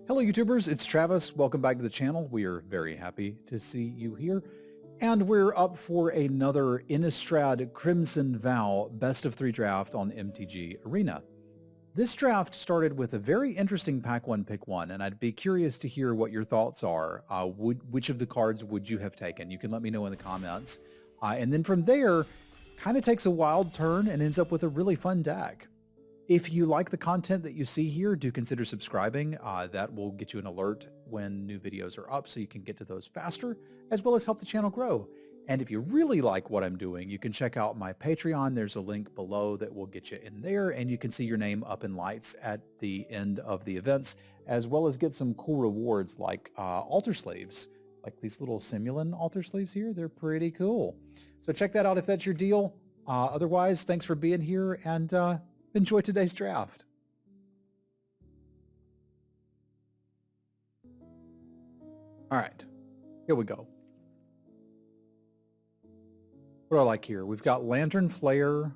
Hello YouTubers, it's Travis. Welcome back to the channel. We are very happy to see you here. And we're up for another Innistrad Crimson Vow Best of 3 draft on MTG Arena. This draft started with a very interesting pack 1 pick 1, and I'd be curious to hear what your thoughts are. Which of the cards would you have taken? You can let me know in the comments. And then from there, kind of takes a wild turn and ends up with a really fun deck. If you like the content that you see here, do consider subscribing. That will get you an alert when new videos are up so you can get to those faster, as well as help the channel grow. And if you really like what I'm doing, you can check out my Patreon. There's a link below that will get you in there, and you can see your name up in lights at the end of the events, as well as get some cool rewards like altar sleeves, like these little Semulin altar sleeves here. They're pretty cool. So check that out if that's your deal. Otherwise, thanks for being here, and enjoy today's draft. All right, here we go. What do I like here? We've got Lantern Flare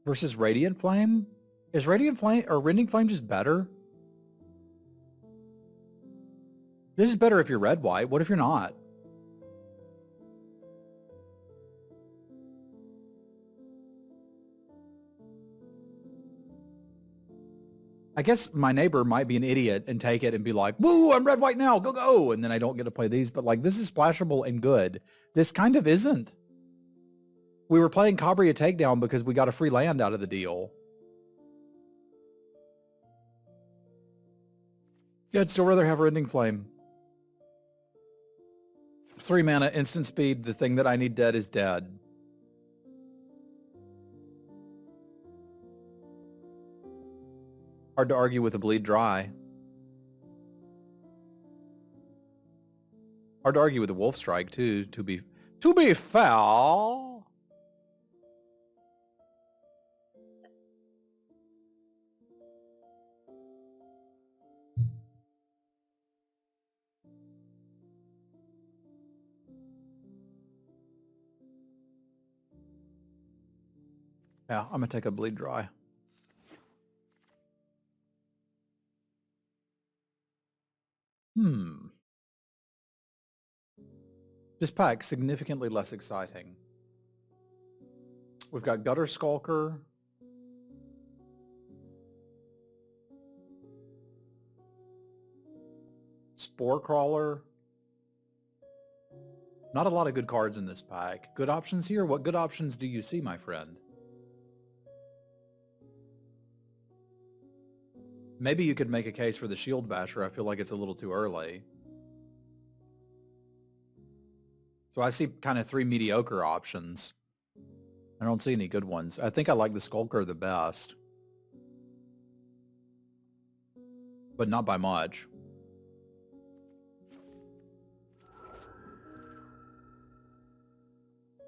versus Radiant Flame. Is Radiant Flame or Rending Flame just better? This is better if you're red-white. What if you're not? I guess my neighbor might be an idiot and take it and be like, woo, I'm red, white now, go, go. And then I don't get to play these, but like, this is splashable and good. This kind of isn't. We were playing Cabrera Takedown because we got a free land out of the deal. Yeah, I'd still rather have Rending Flame. 3 mana, instant speed, the thing that I need dead is dead. Hard to argue with a Bleed Dry. Hard to argue with a Wolf Strike too, to be foul. Yeah, I'm gonna take a Bleed Dry. This pack, significantly less exciting. We've got Gutter Skulker. Spore Crawler. Not a lot of good cards in this pack. Good options here? What good options do you see, my friend? Maybe you could make a case for the Shield Basher. I feel like it's a little too early. So I see kind of 3 mediocre options. I don't see any good ones. I think I like the Skulker the best. But not by much.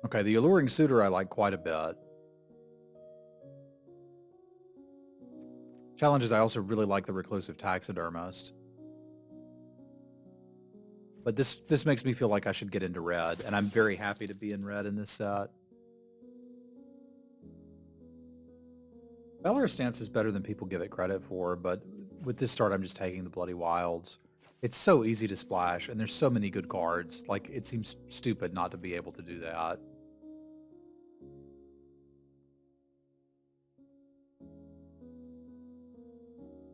Okay, the Alluring Suitor I like quite a bit. Challenge is I also really like the Reclusive Taxidermist. But this makes me feel like I should get into red, and I'm very happy to be in red in this set. Valorous Stance is better than people give it credit for, but with this start I'm just taking the Bloody Wilds. It's so easy to splash, and there's so many good cards. Like, it seems stupid not to be able to do that.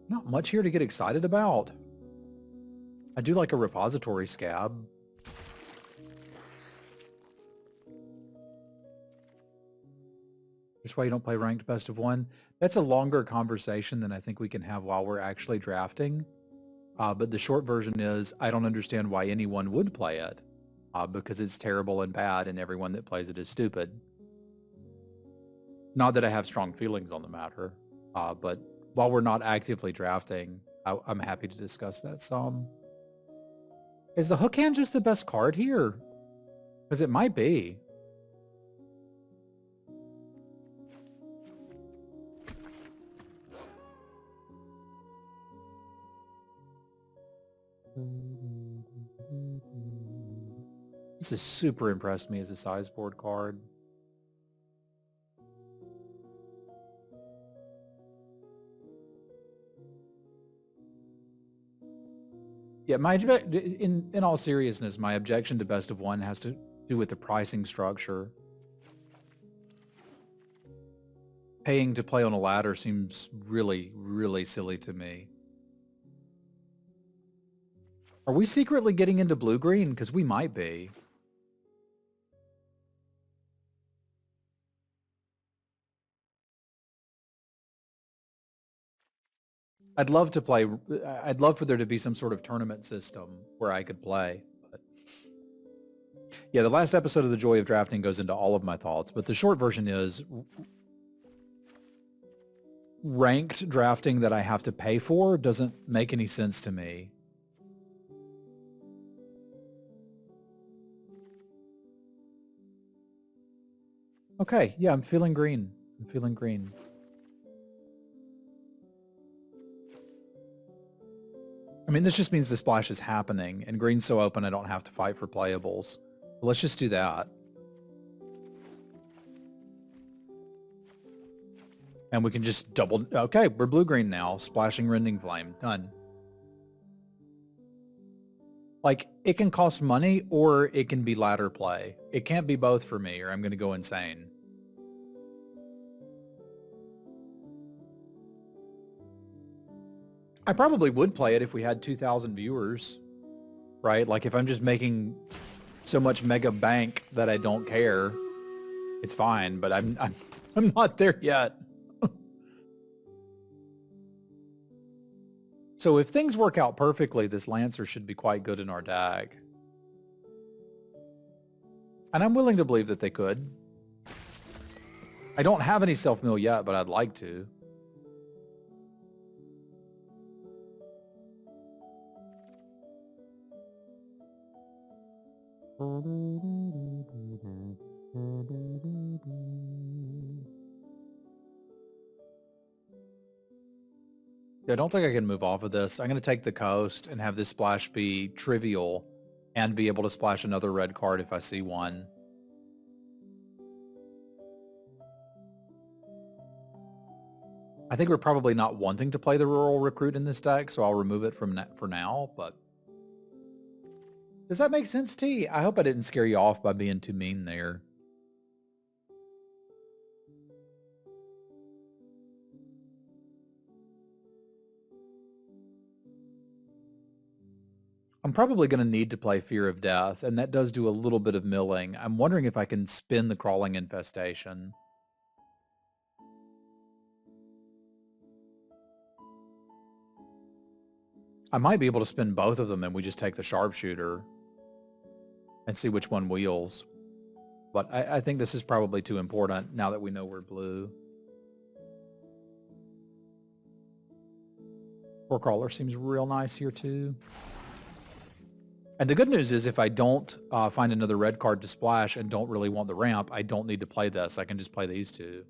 Not much here to get excited about. I do like a Repository Scab. That's why you don't play ranked best of 1. That's a longer conversation than I think we can have while we're actually drafting. But the short version is, I don't understand why anyone would play it. Because it's terrible and bad, and everyone that plays it is stupid. Not that I have strong feelings on the matter, but while we're not actively drafting, I'm happy to discuss that some. Is the Hook Hand just the best card here? Because it might be. This has super impressed me as a sideboard card. Yeah, in all seriousness, my objection to best of one has to do with the pricing structure. Paying to play on a ladder seems really, really silly to me. Are we secretly getting into blue-green? Because we might be. I'd love to play. I'd love for there to be some sort of tournament system where I could play. But yeah, the last episode of The Joy of Drafting goes into all of my thoughts, but the short version is ranked drafting that I have to pay for doesn't make any sense to me. Okay, yeah, I'm feeling green. I'm feeling green. I mean, this just means the splash is happening, and green's so open I don't have to fight for playables. But let's just do that. And we can just double... Okay, we're blue-green now. Splashing Rending Flame. Done. Like, it can cost money, or it can be ladder play. It can't be both for me, or I'm going to go insane. I probably would play it if we had 2,000 viewers, right? Like if I'm just making so much mega bank that I don't care, it's fine. But I'm not there yet. So if things work out perfectly, this Lancer should be quite good in our deck. And I'm willing to believe that they could. I don't have any self-mill yet, but I'd like to. Yeah, I don't think I can move off of this. I'm going to take the coast and have this splash be trivial and be able to splash another red card if I see one. I think we're probably not wanting to play the Rural Recruit in this deck, so I'll remove it for now, but... Does that make sense, T? I hope I didn't scare you off by being too mean there. I'm probably going to need to play Fear of Death, and that does do a little bit of milling. I'm wondering if I can spin the Crawling Infestation. I might be able to spin both of them and we just take the Sharpshooter and see which one wheels. But I think this is probably too important now that we know we're blue. Core Crawler seems real nice here too. And the good news is if I don't find another red card to splash and don't really want the ramp, I don't need to play this. I can just play these two.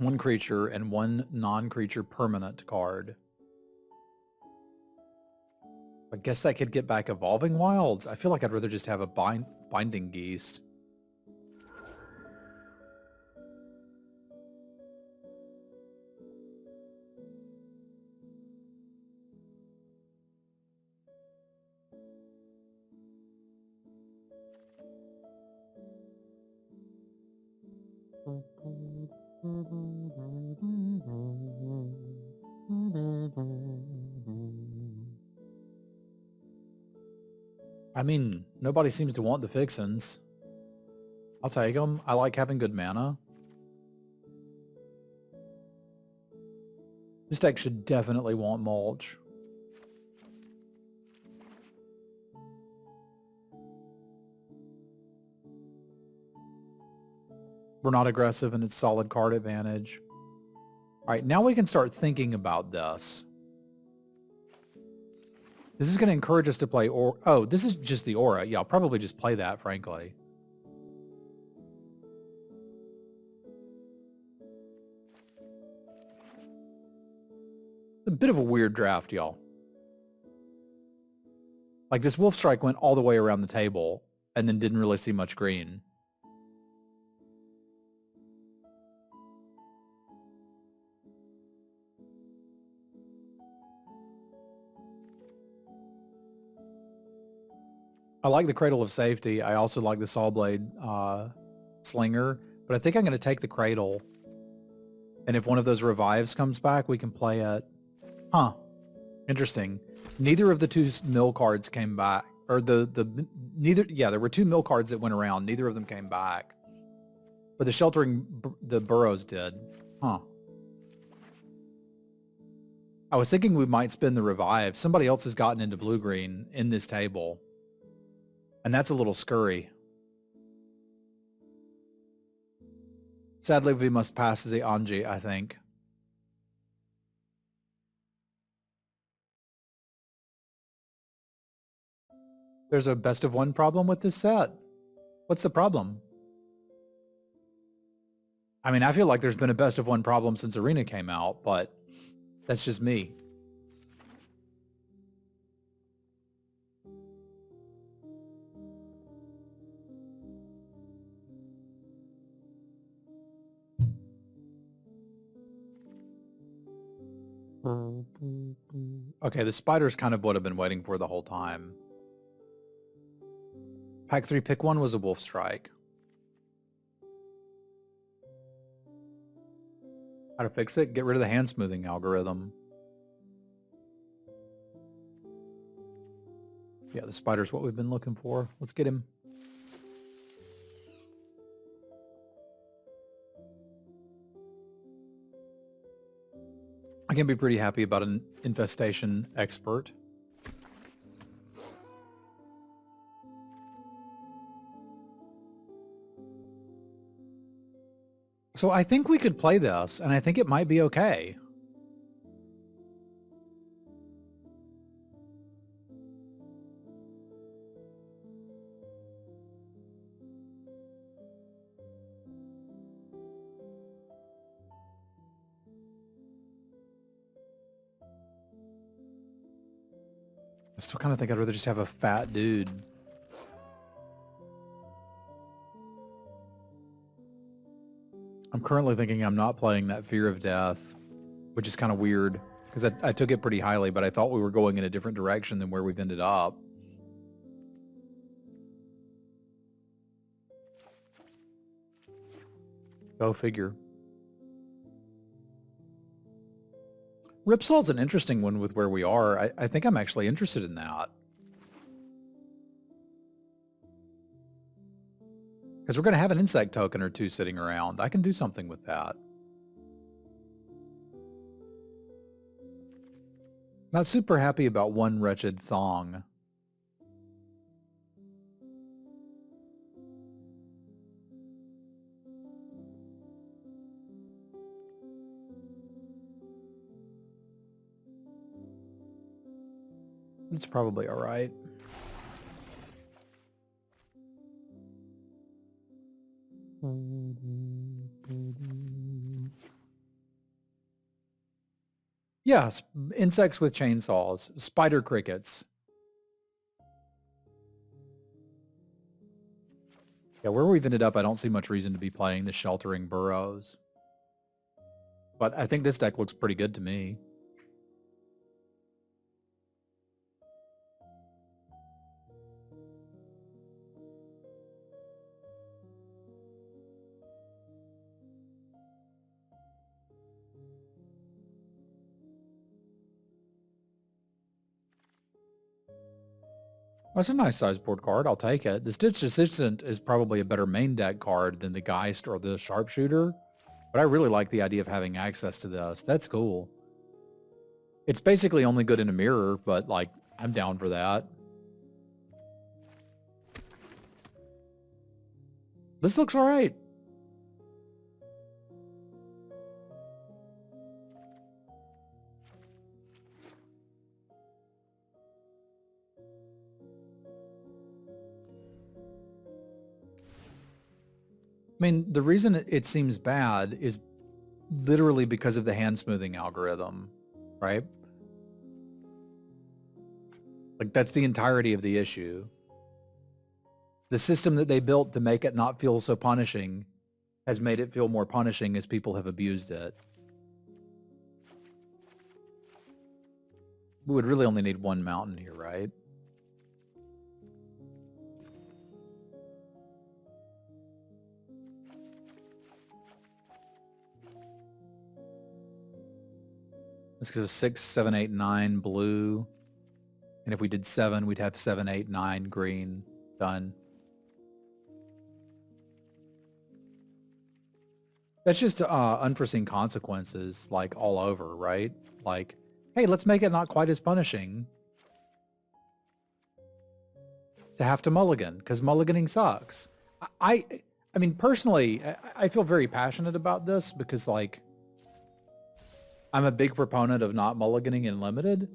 One creature and one non-creature permanent card. I guess I could get back Evolving Wilds. I feel like I'd rather just have a Binding Geast. I mean, nobody seems to want the fixins. I'll take them. I like having good mana. This deck should definitely want mulch. We're not aggressive and it's solid card advantage. All right, now we can start thinking about this. This is going to encourage us to play oh, this is just the aura. Yeah, I'll probably just play that, frankly. A bit of a weird draft, y'all. Like, this Wolf Strike went all the way around the table and then didn't really see much green. I like the Cradle of Safety. I also like the Saw Blade Slinger, but I think I'm going to take the Cradle. And if one of those revives comes back, we can play it. Huh. Interesting. Neither of the two mill cards came back. Or yeah, there were two mill cards that went around. Neither of them came back. But the Sheltering, the Burrows did. Huh. I was thinking we might spin the revive. Somebody else has gotten into blue-green in this table. And that's a little scurry. Sadly, we must pass as a Anji, I think. There's a best of one problem with this set. What's the problem? I mean, I feel like there's been a best of one problem since Arena came out, but that's just me. Okay, the spider's kind of what I've been waiting for the whole time. Pack 3, pick one was a Wolf Strike. How to fix it? Get rid of the hand smoothing algorithm. Yeah, the spider's what we've been looking for. Let's get him. I can be pretty happy about an infestation expert. So I think we could play this, and I think it might be okay. I still kind of think I'd rather just have a fat dude. I'm currently thinking I'm not playing that Fear of Death, which is kind of weird because I took it pretty highly, but I thought we were going in a different direction than where we've ended up. Go figure. Ripsaw's an interesting one with where we are. I think I'm actually interested in that. Because we're going to have an insect token or two sitting around. I can do something with that. Not super happy about one wretched thong. It's probably all right. Yeah, insects with chainsaws, spider crickets. Yeah, where we've ended up, I don't see much reason to be playing the Sheltering Burrows. But I think this deck looks pretty good to me. That's a nice size board card. I'll take it. The Stitch Assistant is probably a better main deck card than the Geist or the Sharpshooter, but I really like the idea of having access to this. That's cool. It's basically only good in a mirror, but like, I'm down for that. This looks all right. I mean, the reason it seems bad is literally because of the hand smoothing algorithm, right? Like, that's the entirety of the issue. The system that they built to make it not feel so punishing has made it feel more punishing as people have abused it. We would really only need one mountain here, right? This goes 6, 7, 8, 9 blue. And if we did 7, we'd have 7, 8, 9 green. Done. That's just unforeseen consequences, like, all over, right? Like, hey, let's make it not quite as punishing to have to mulligan, because mulliganing sucks. I mean, personally, I feel very passionate about this because, like, I'm a big proponent of not mulliganing in limited.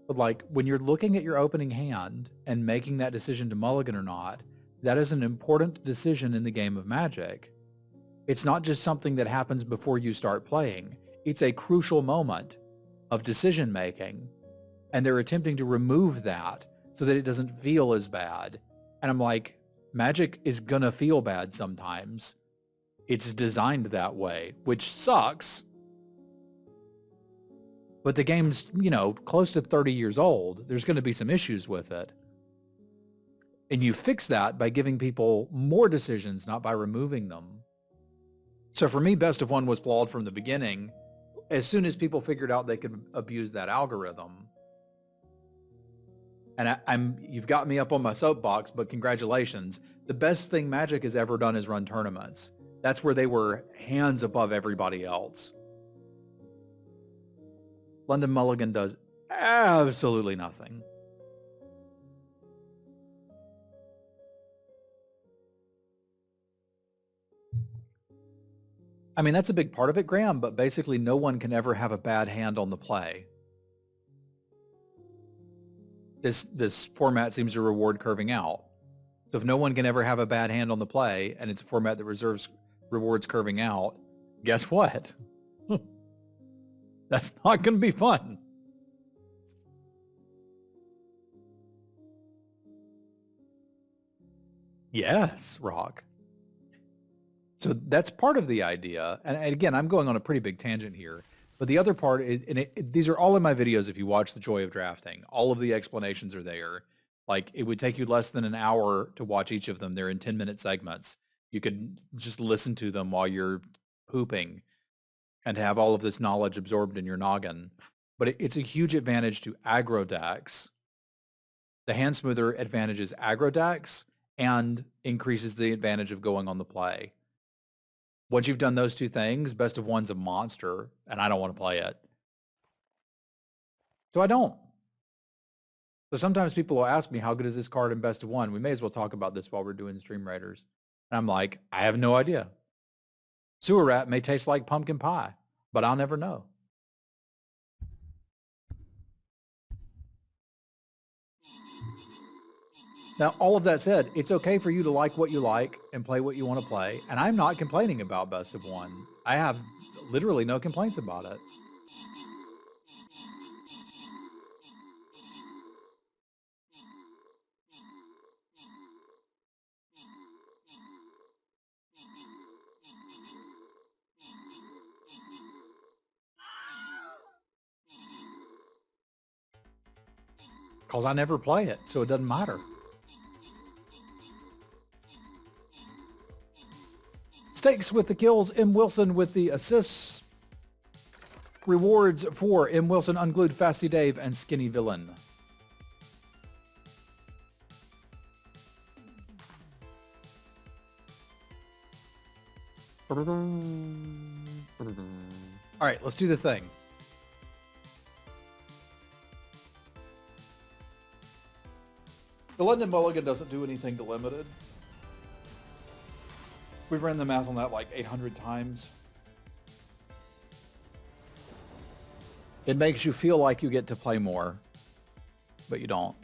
But, like, when you're looking at your opening hand and making that decision to mulligan or not, that is an important decision in the game of Magic. It's not just something that happens before you start playing. It's a crucial moment of decision making. And they're attempting to remove that so that it doesn't feel as bad. And I'm like, Magic is gonna feel bad sometimes. It's designed that way, which sucks. But the game's, you know, close to 30 years old. There's going to be some issues with it. And you fix that by giving people more decisions, not by removing them. So for me, Best of One was flawed from the beginning. As soon as people figured out they could abuse that algorithm. And you've got me up on my soapbox, but congratulations. The best thing Magic has ever done is run tournaments. That's where they were hands above everybody else. London Mulligan does absolutely nothing. I mean, that's a big part of it, Graham, but basically no one can ever have a bad hand on the play. This format seems to reward curving out. So if no one can ever have a bad hand on the play, and it's a format that rewards curving out, guess what? That's not going to be fun. Yes, Rock. So that's part of the idea. And again, I'm going on a pretty big tangent here. But the other part is, and these are all in my videos if you watch The Joy of Drafting. All of the explanations are there. Like, it would take you less than an hour to watch each of them. They're in 10-minute segments. You could just listen to them while you're pooping and have all of this knowledge absorbed in your noggin. But it's a huge advantage to aggro decks. The hand smoother advantages aggro decks and increases the advantage of going on the play. Once you've done those two things, Best of One's a monster, and I don't want to play it. So I don't. So sometimes people will ask me, how good is this card in Best of One? We may as well talk about this while we're doing Stream Raiders. And I'm like, I have no idea. Sewer Rat may taste like pumpkin pie, but I'll never know. Now, all of that said, it's okay for you to like what you like and play what you want to play. And I'm not complaining about Best of One. I have literally no complaints about it. Because I never play it, so it doesn't matter. Stakes with the kills, M. Wilson with the assists. Rewards for M. Wilson, Unglued, Fasty Dave, and Skinny Villain. All right, let's do the thing. The London Mulligan doesn't do anything to limited. We've ran the math on that like 800 times. It makes you feel like you get to play more, but you don't.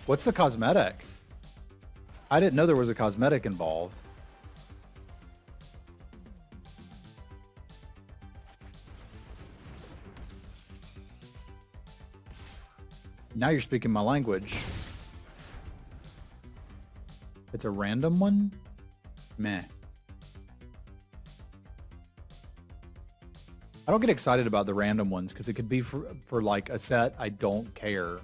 What's the cosmetic? I didn't know there was a cosmetic involved. Now you're speaking my language. It's a random one? Meh. I don't get excited about the random ones because it could be for like a set I don't care.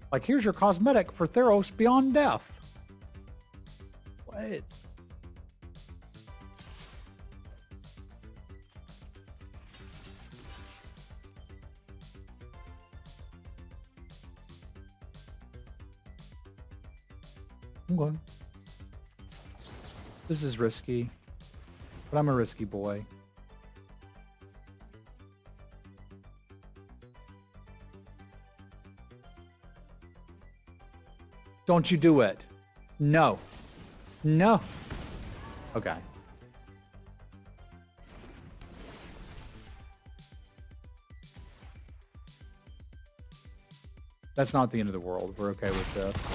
Like, here's your cosmetic for Theros Beyond Death. What? Okay. This is risky, but I'm a risky boy. Don't you do it. No. No. Okay. That's not the end of the world. We're okay with this.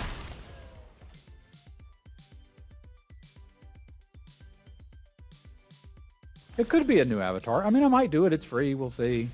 It could be a new avatar. I mean, I might do it. It's free. We'll see.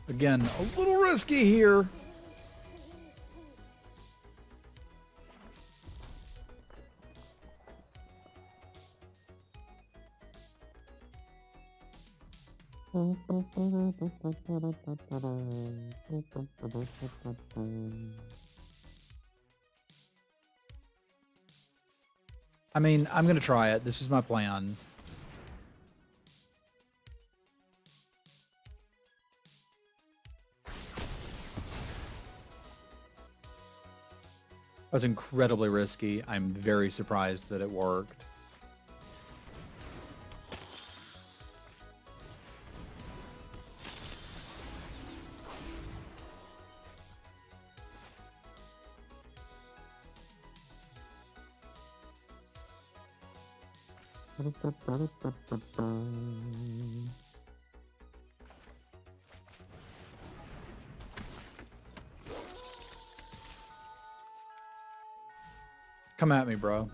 Again, a little risky here. I mean, I'm going to try it. This is my plan. That was incredibly risky. I'm very surprised that it worked. Come at me, bro.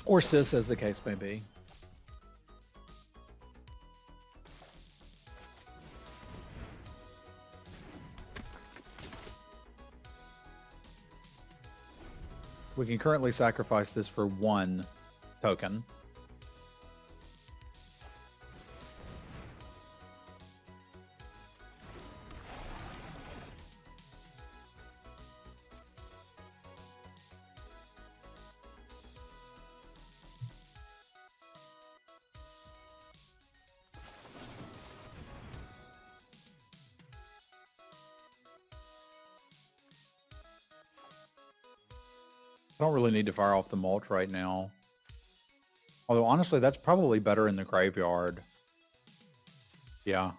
Or cis, as the case may be. We can currently sacrifice this for 1 token. I don't really need to fire off the mulch right now. Although, honestly, that's probably better in the graveyard. Yeah.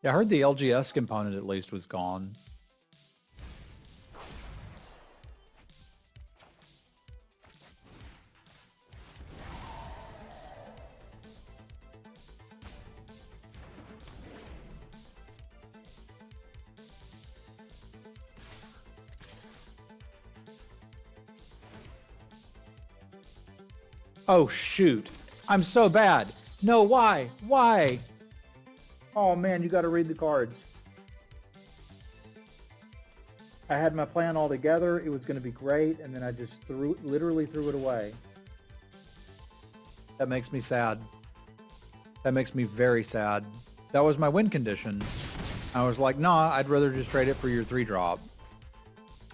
Yeah, I heard the LGS component at least was gone. Oh, shoot. I'm so bad. No, why? Why? Oh, man, you got to read the cards. I had my plan all together. It was going to be great, and then I just literally threw it away. That makes me sad. That makes me very sad. That was my win condition. I was like, nah, I'd rather just trade it for your 3-drop.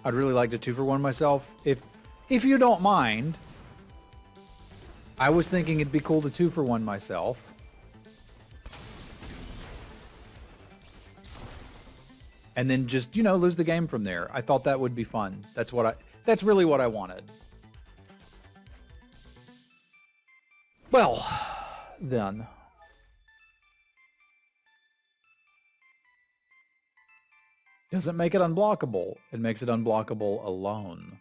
I'd really like to 2-for-1 myself. If you don't mind, I was thinking it'd be cool to 2-for-1 myself. And then just, you know, lose the game from there. I thought that would be fun. That's really what I wanted. Well, then. Doesn't make it unblockable. It makes it unblockable alone.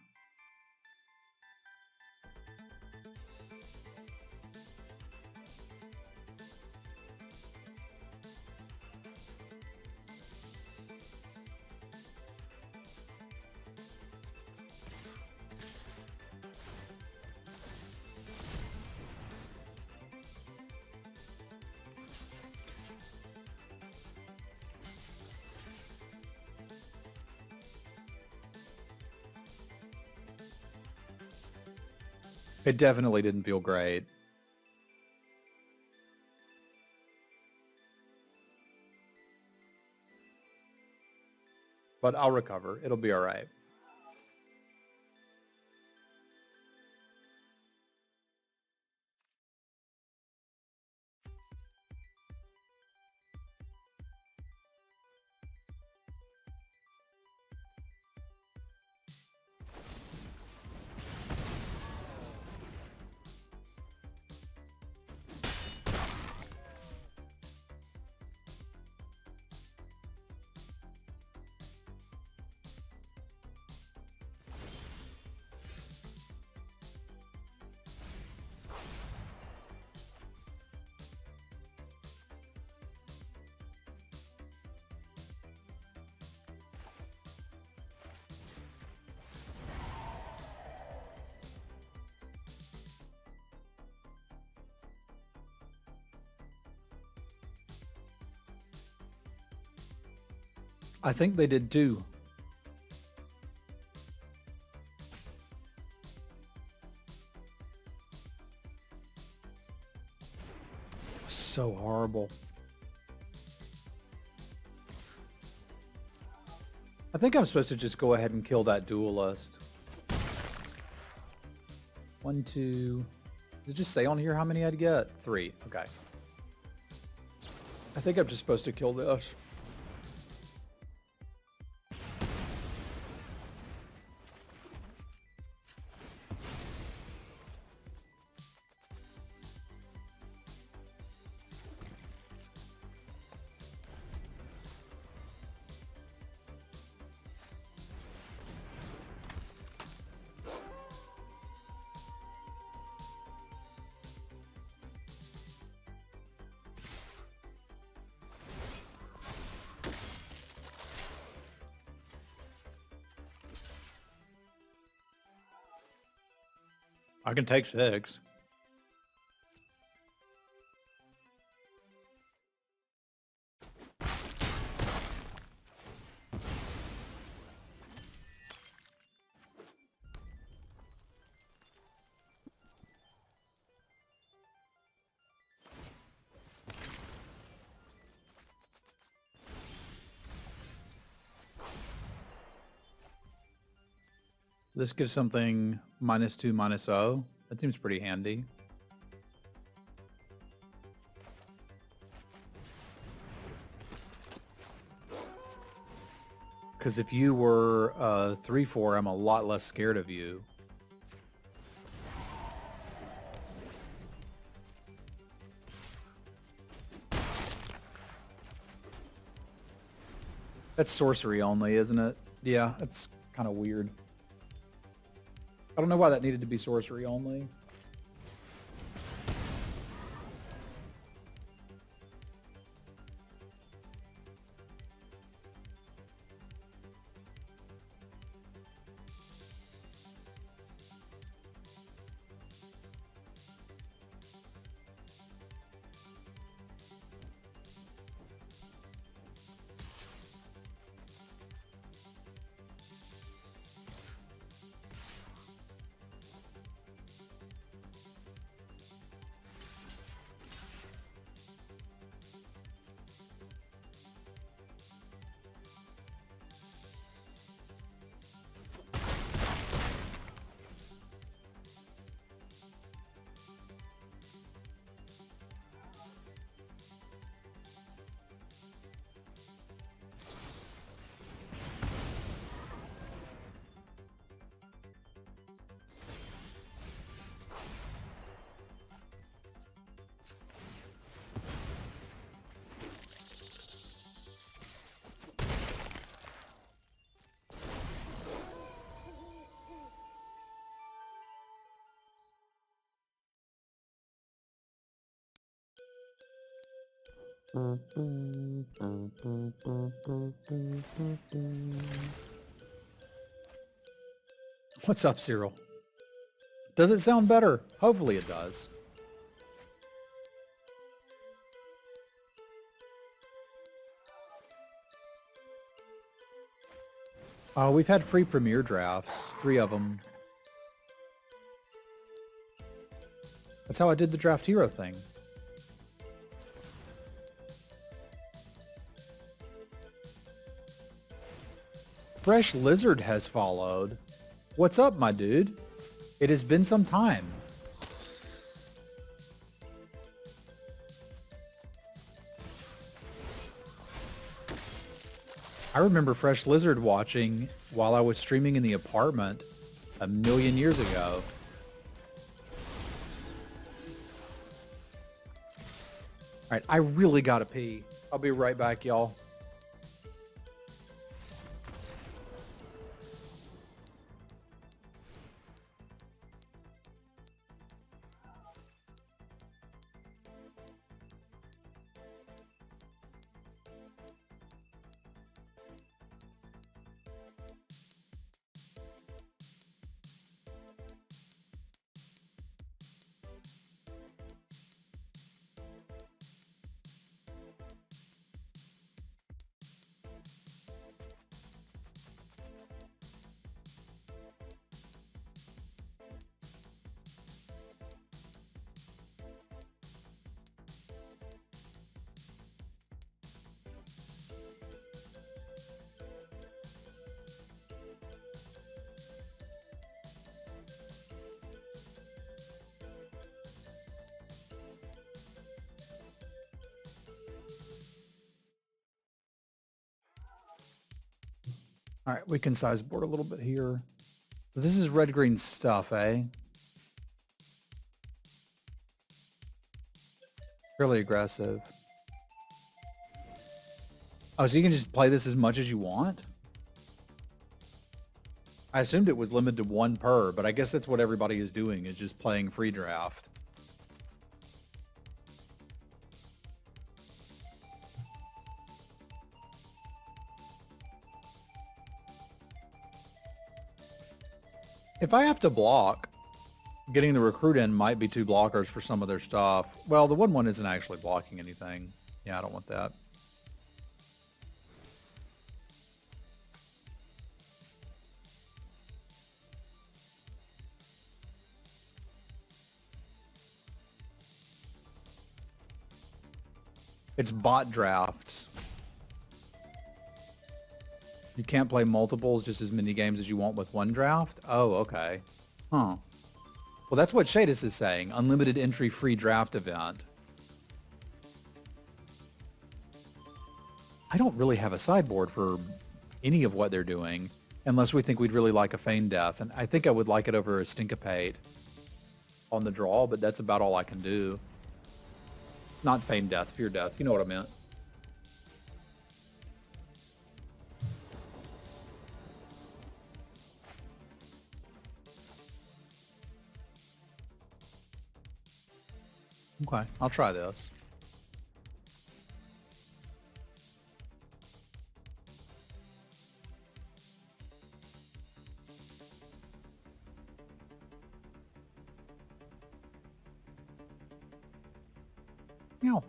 It definitely didn't feel great. But I'll recover. It'll be all right. I think they did too. So horrible. I think I'm supposed to just go ahead and kill that duelist. 1, 2. Does it just say on here how many I'd get? 3. Okay. I think I'm just supposed to kill this. I can take 6. This gives something -2, -0. That seems pretty handy. Because if you were 3/4, I'm a lot less scared of you. That's sorcery only, isn't it? Yeah, that's kind of weird. I don't know why that needed to be sorcery only. What's up, Cyril? Does it sound better? Hopefully it does. We've had free premiere drafts, 3 of them. That's how I did the draft hero thing. Fresh Lizard has followed. What's up, my dude? It has been some time. I remember Fresh Lizard watching while I was streaming in the apartment a million years ago. All right, I really gotta pee. I'll be right back, y'all. All right, we can size board a little bit here. This is red-green stuff, eh? Fairly aggressive. Oh, so you can just play this as much as you want? I assumed it was limited to 1 per, but I guess that's what everybody is doing, is just playing free draft. If I have to block, Getting the recruit in might be 2 blockers for some of their stuff. Well, the 1/1 isn't actually blocking anything. Yeah, I don't want that. It's bot drafts. You can't play multiples, just as many games as you want with one draft? Oh, okay. Huh. Well, that's what Shadis is saying. Unlimited entry free draft event. I don't really have a sideboard for any of what they're doing, unless we think we'd really like a Feign Death. And I think I would like it over a Stinkipate on the draw, but that's about all I can do. Not Feign Death, Fear Death. You know what I meant. Okay, I'll try this. Meow.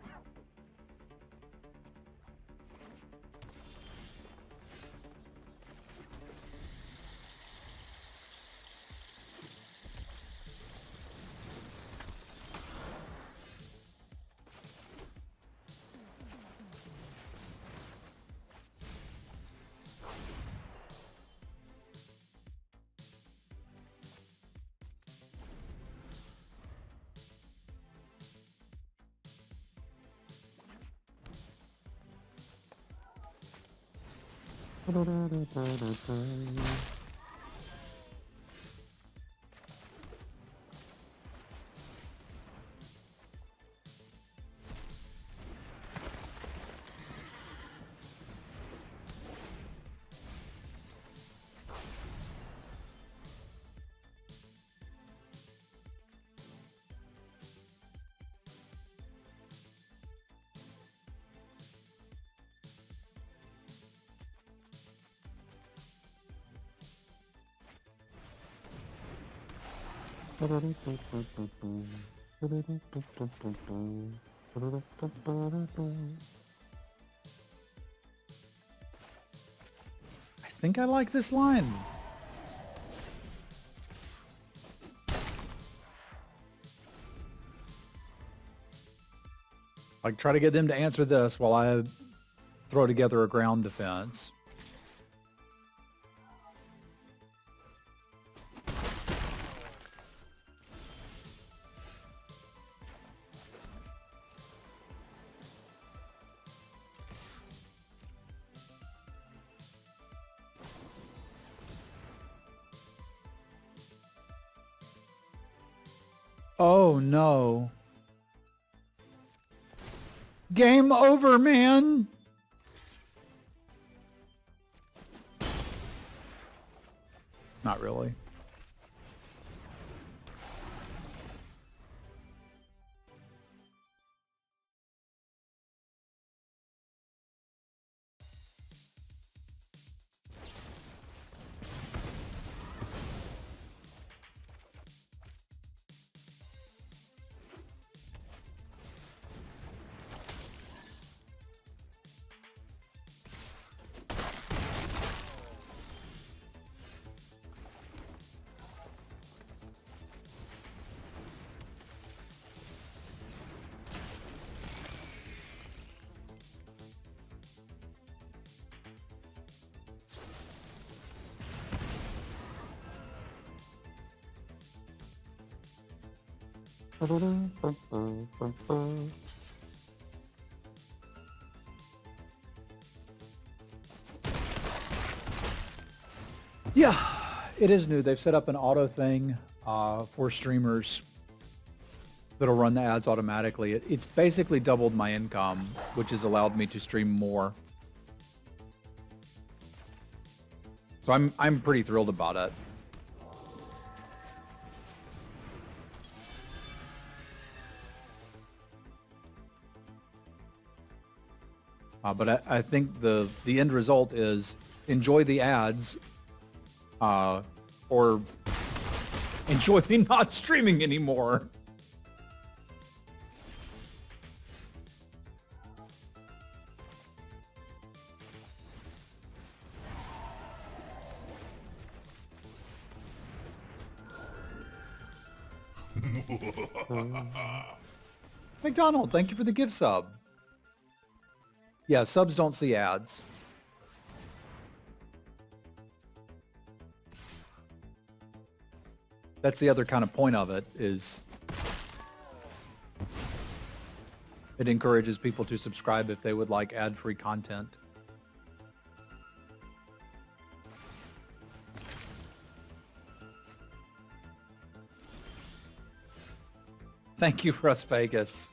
I think I like this line. Like, try to get them to answer this while I throw together a ground defense. Oh no. Game over, man. Not really. Yeah, it is new. They've set up an auto thing for streamers that'll run the ads automatically. It's basically doubled my income, which has allowed me to stream more. So I'm pretty thrilled about it. But I think the end result is enjoy the ads, or enjoy me not streaming anymore. McDonald, thank you for the gift sub. Yeah, subs don't see ads. That's the other kind of point of it, is it encourages people to subscribe if they would like ad-free content. Thank you, Russ Vegas.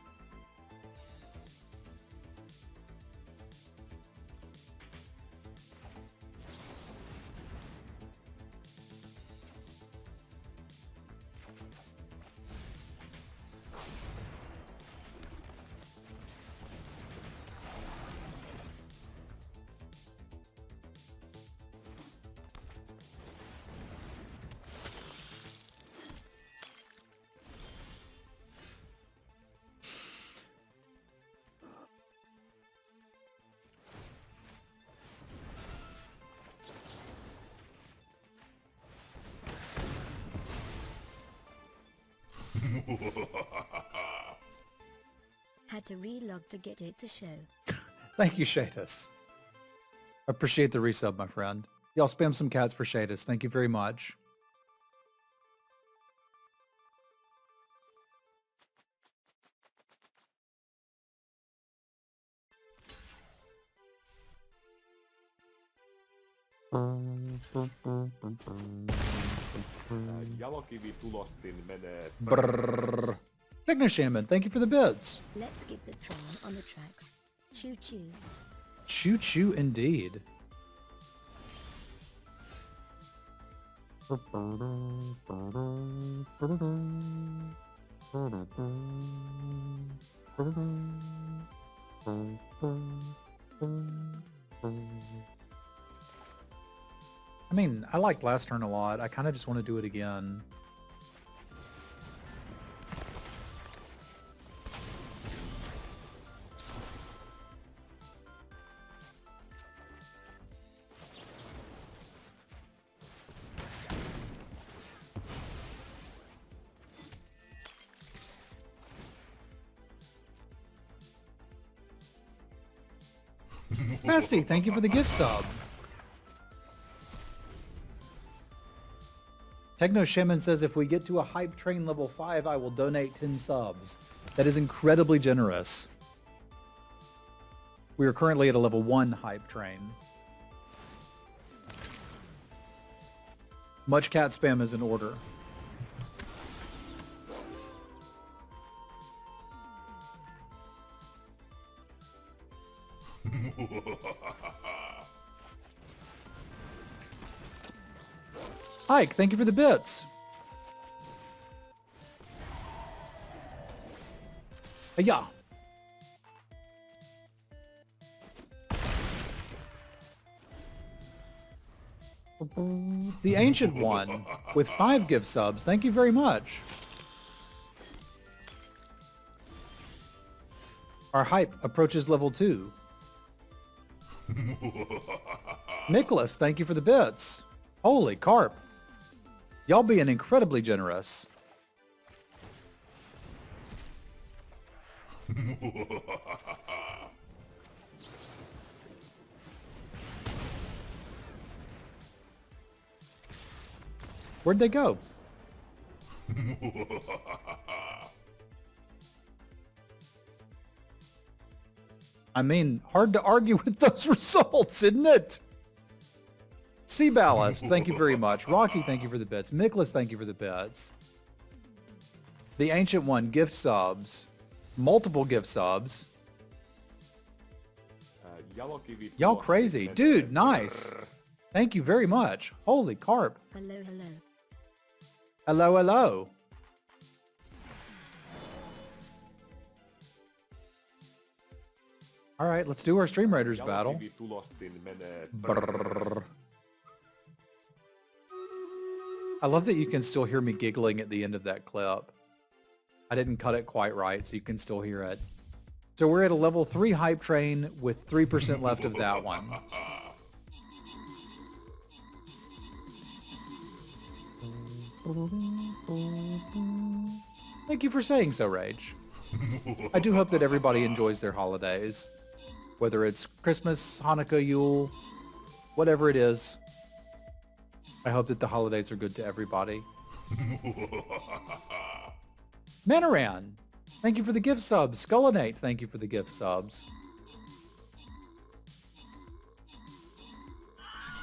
Had to relog to get it to show. Thank you, Shadis. Appreciate the resub, my friend. Y'all spam some cats for Shadis. Thank you very much. Jalokivitulostin menee. Brrrr. Technoshaman, thank you for the bits. Let's get the Tron on the tracks. Choo choo. Choo choo indeed. I mean, I liked last turn a lot. I kind of just want to do it again. Fasty, thank you for the gift sub. Techno Shaman says if we get to a hype train level 5, I will donate 10 subs. That is incredibly generous. We are currently at a level 1 hype train. Much cat spam is in order. Ike, thank you for the bits. Yeah. The Ancient One with 5 gift subs. Thank you very much. Our hype approaches level 2. Nicholas, thank you for the bits. Holy carp. Y'all being incredibly generous. Where'd they go? I mean, hard to argue with those results, isn't it? Sea Ballast, thank you very much. Rocky, thank you for the bits. Nicholas, thank you for the bits. The Ancient One, gift subs. Multiple gift subs. Y'all crazy. Dude, nice. Thank you very much. Holy carp. Hello, hello. Hello, hello. All right, let's do our Stream Raiders battle. Brrr. I love that you can still hear me giggling at the end of that clip. I didn't cut it quite right, so you can still hear it. So we're at a level 3 hype train with 3% left of that one. Thank you for saying so, Rage. I do hope that everybody enjoys their holidays. Whether it's Christmas, Hanukkah, Yule, whatever it is. I hope that the holidays are good to everybody. Manaran, thank you for the gift subs. Skullinate, thank you for the gift subs.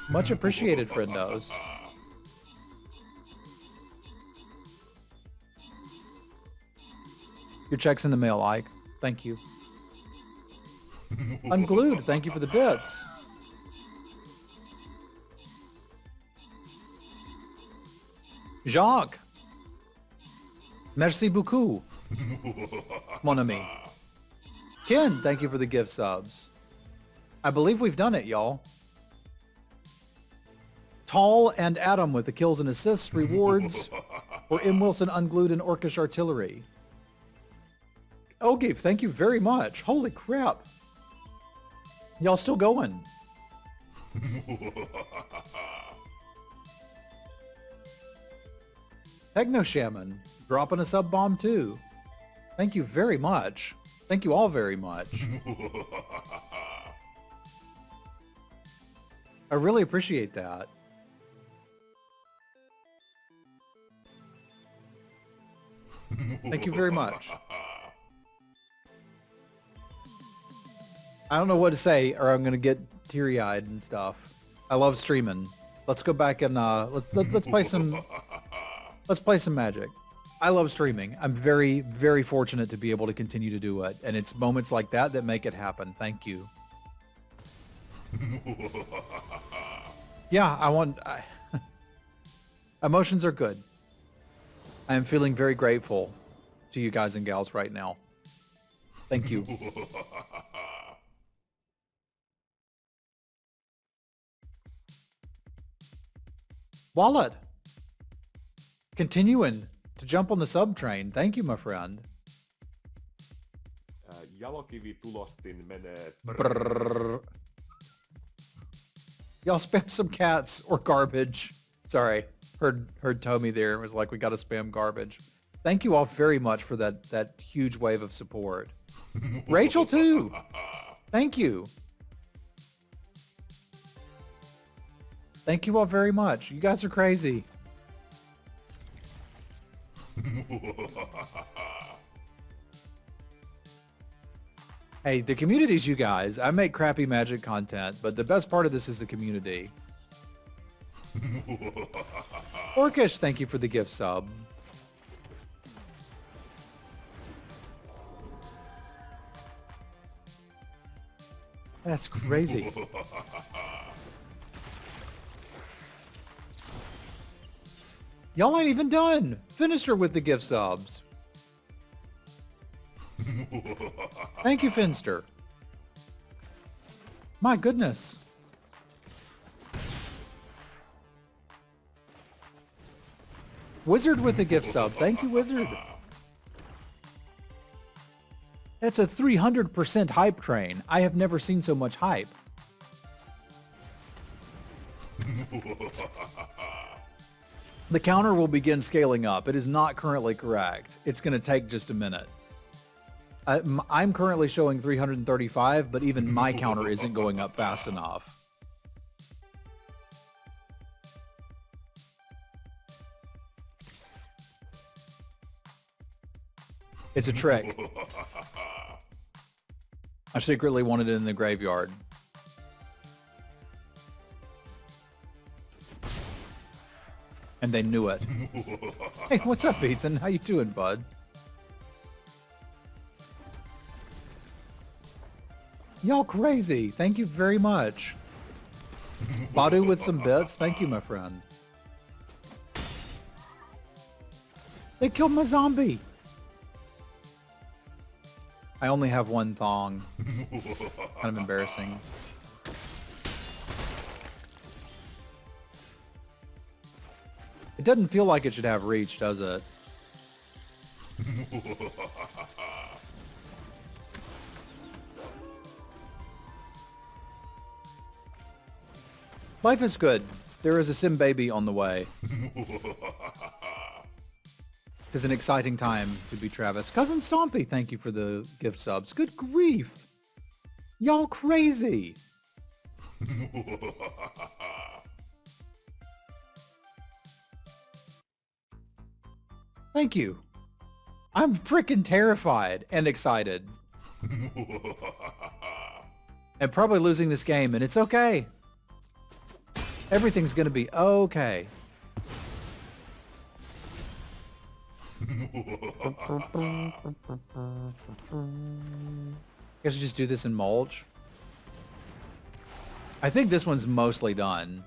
Much appreciated, friendos. Your check's in the mail, Ike. Thank you. Unglued, thank you for the bits. Jacques. Merci beaucoup. Mon ami. Ken, thank you for the gift subs. I believe we've done it, y'all. Tall and Adam with the kills and assists rewards. Or M. Wilson unglued and Orcish artillery. Ogape, thank you very much. Holy crap. Y'all still going. Techno Shaman, dropping a sub bomb too. Thank you very much. Thank you all very much. I really appreciate that. Thank you very much. I don't know what to say or I'm going to get teary-eyed and stuff. I love streaming. Let's go back and let's play some Magic. I love streaming. I'm very, very fortunate to be able to continue to do it. And it's moments like that that make it happen. Thank you. Yeah, emotions are good. I am feeling very grateful to you guys and gals right now. Thank you. Wallet. Continuing to jump on the sub train. Thank you, my friend. Jalokivi tulostin menee. Brrr. Y'all spam some cats or garbage. Sorry, heard Tommy there. It was like, we got to spam garbage. Thank you all very much for that huge wave of support. Rachel too. Thank you. Thank you all very much. You guys are crazy. Hey, the community's you guys. I make crappy Magic content, but the best part of this is the community. Orcish, thank you for the gift sub. That's crazy. Y'all ain't even done. Finish her with the gift subs. Thank you, Finster. My goodness. Wizard with the gift sub. Thank you, Wizard. That's a 300% hype train. I have never seen so much hype. The counter will begin scaling up. It is not currently correct. It's going to take just a minute. I'm currently showing 335, but even my counter isn't going up fast enough. It's a trick. I secretly wanted it in the graveyard. And they knew it. Hey, what's up, Ethan? How you doing, bud? Y'all crazy. Thank you very much. Badu with some bits. Thank you, my friend. They killed my zombie. I only have one thong. Kind of embarrassing. It doesn't feel like it should have reach, does it? Life is good. There is a sim baby on the way. It's an exciting time to be Travis. Cousin Stompy, thank you for the gift subs. Good grief. Y'all crazy. Thank you. I'm freaking terrified and excited. And probably losing this game, and it's okay. Everything's gonna be okay. Guess we just do this in mulch. I think this one's mostly done.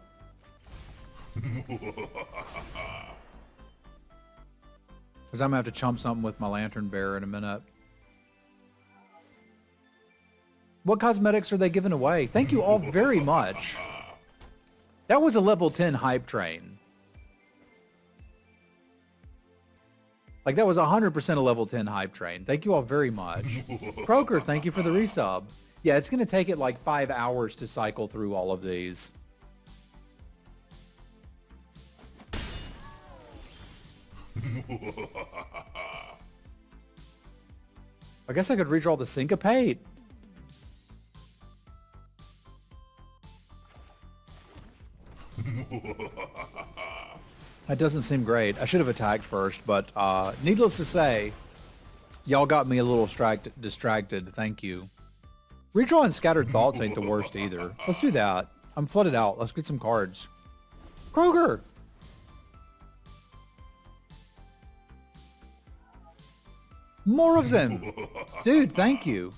Because I'm going to have to chump something with my lantern bearer in a minute. What cosmetics are they giving away? Thank you all very much. That was a level 10 hype train. Like, that was 100% a level 10 hype train. Thank you all very much. Croker, thank you for the resub. Yeah, it's going to take it like 5 hours to cycle through all of these. I guess I could redraw the Syncopate. That doesn't seem great. I should have attacked first, but needless to say, y'all got me a little distracted. Thank you. Redrawing Scattered Thoughts ain't the worst either. Let's do that. I'm flooded out. Let's get some cards. Kroger! More of them! Dude, thank you.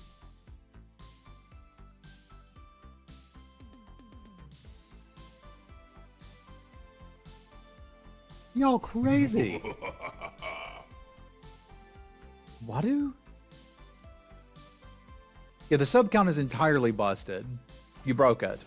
Y'all crazy. Wadu? Yeah, the sub count is entirely busted. You broke it.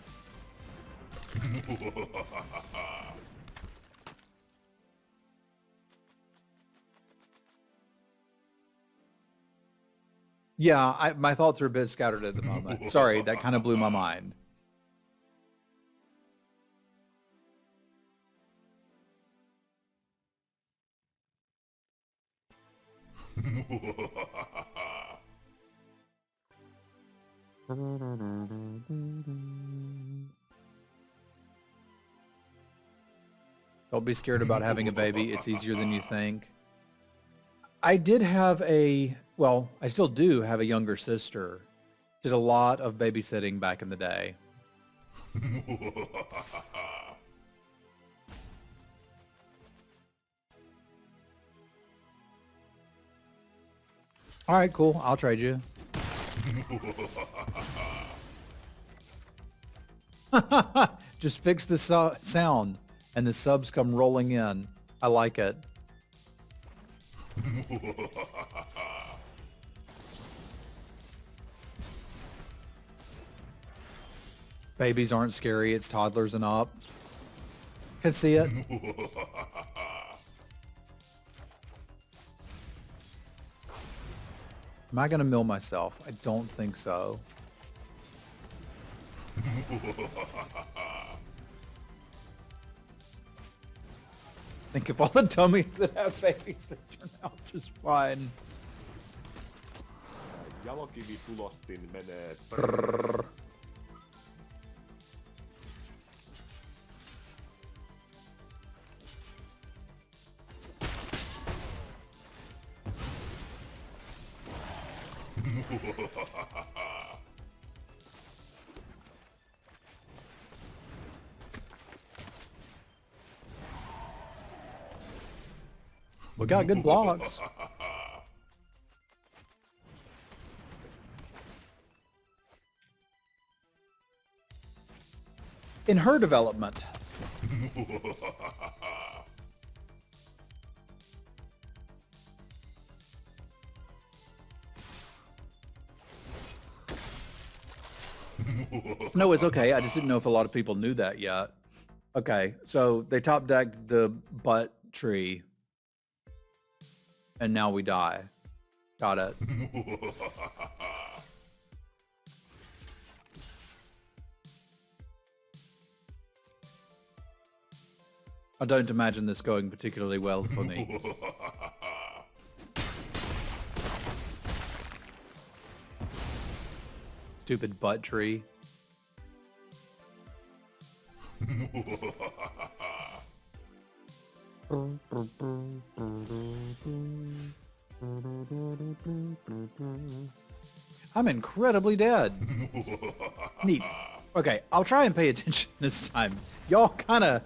Yeah, my thoughts are a bit scattered at the moment. Sorry, that kind of blew my mind. Don't be scared about having a baby. It's easier than you think. I did have well, I still do have a younger sister. Did a lot of babysitting back in the day. All right, cool. I'll trade you. Just fix the sound and the subs come rolling in. I like it. Babies aren't scary. It's toddlers and up. Can see it. Am I going to mill myself? I don't think so. Think of all the dummies that have babies that turn out just fine. Jalokivi tulostin menee. We got good blocks. In her development. No, it's okay. I just didn't know if a lot of people knew that yet. Okay, so they top decked the butt tree. And now we die. Got it. I don't imagine this going particularly well for me. Stupid butt tree. I'm incredibly dead. Neat. Okay, I'll try and pay attention this time. Y'all kind of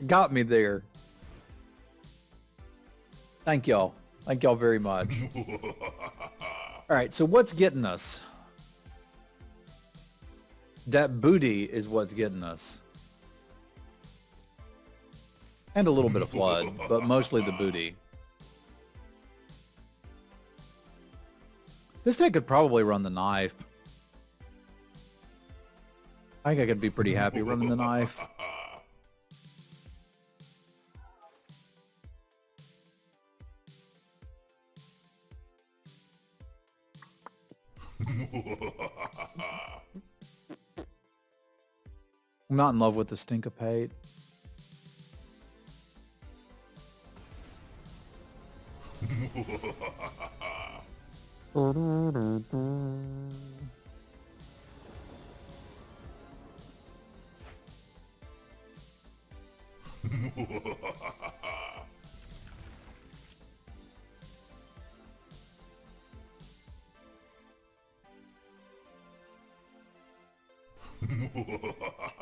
got me there. Thank y'all. Thank y'all very much. All right, so what's getting us? That booty is what's getting us. And a little bit of flood, but mostly the booty. This deck could probably run the knife. I think I could be pretty happy running the knife. I'm not in love with the Stinkapate.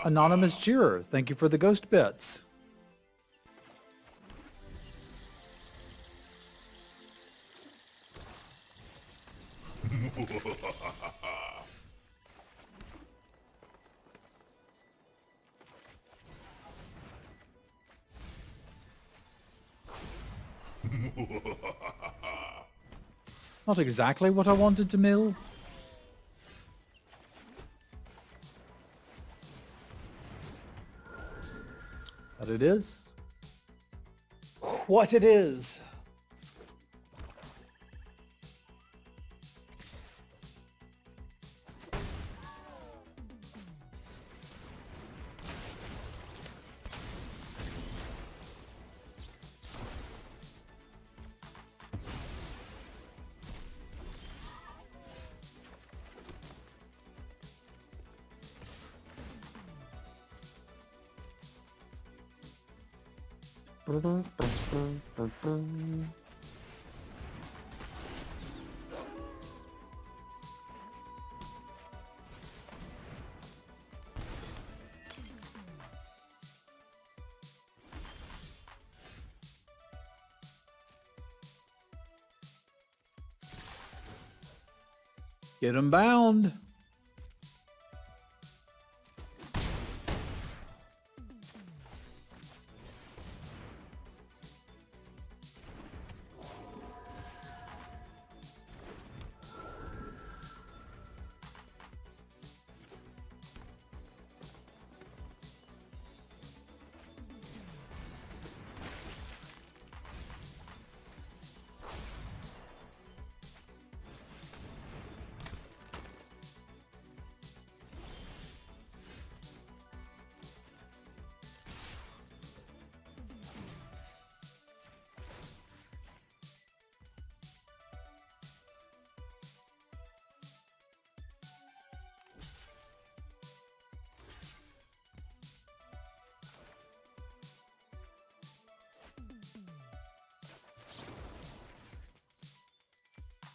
Anonymous Cheerer, thank you for the ghost bits. Not exactly what I wanted to mill. But it is what it is. Get him bound.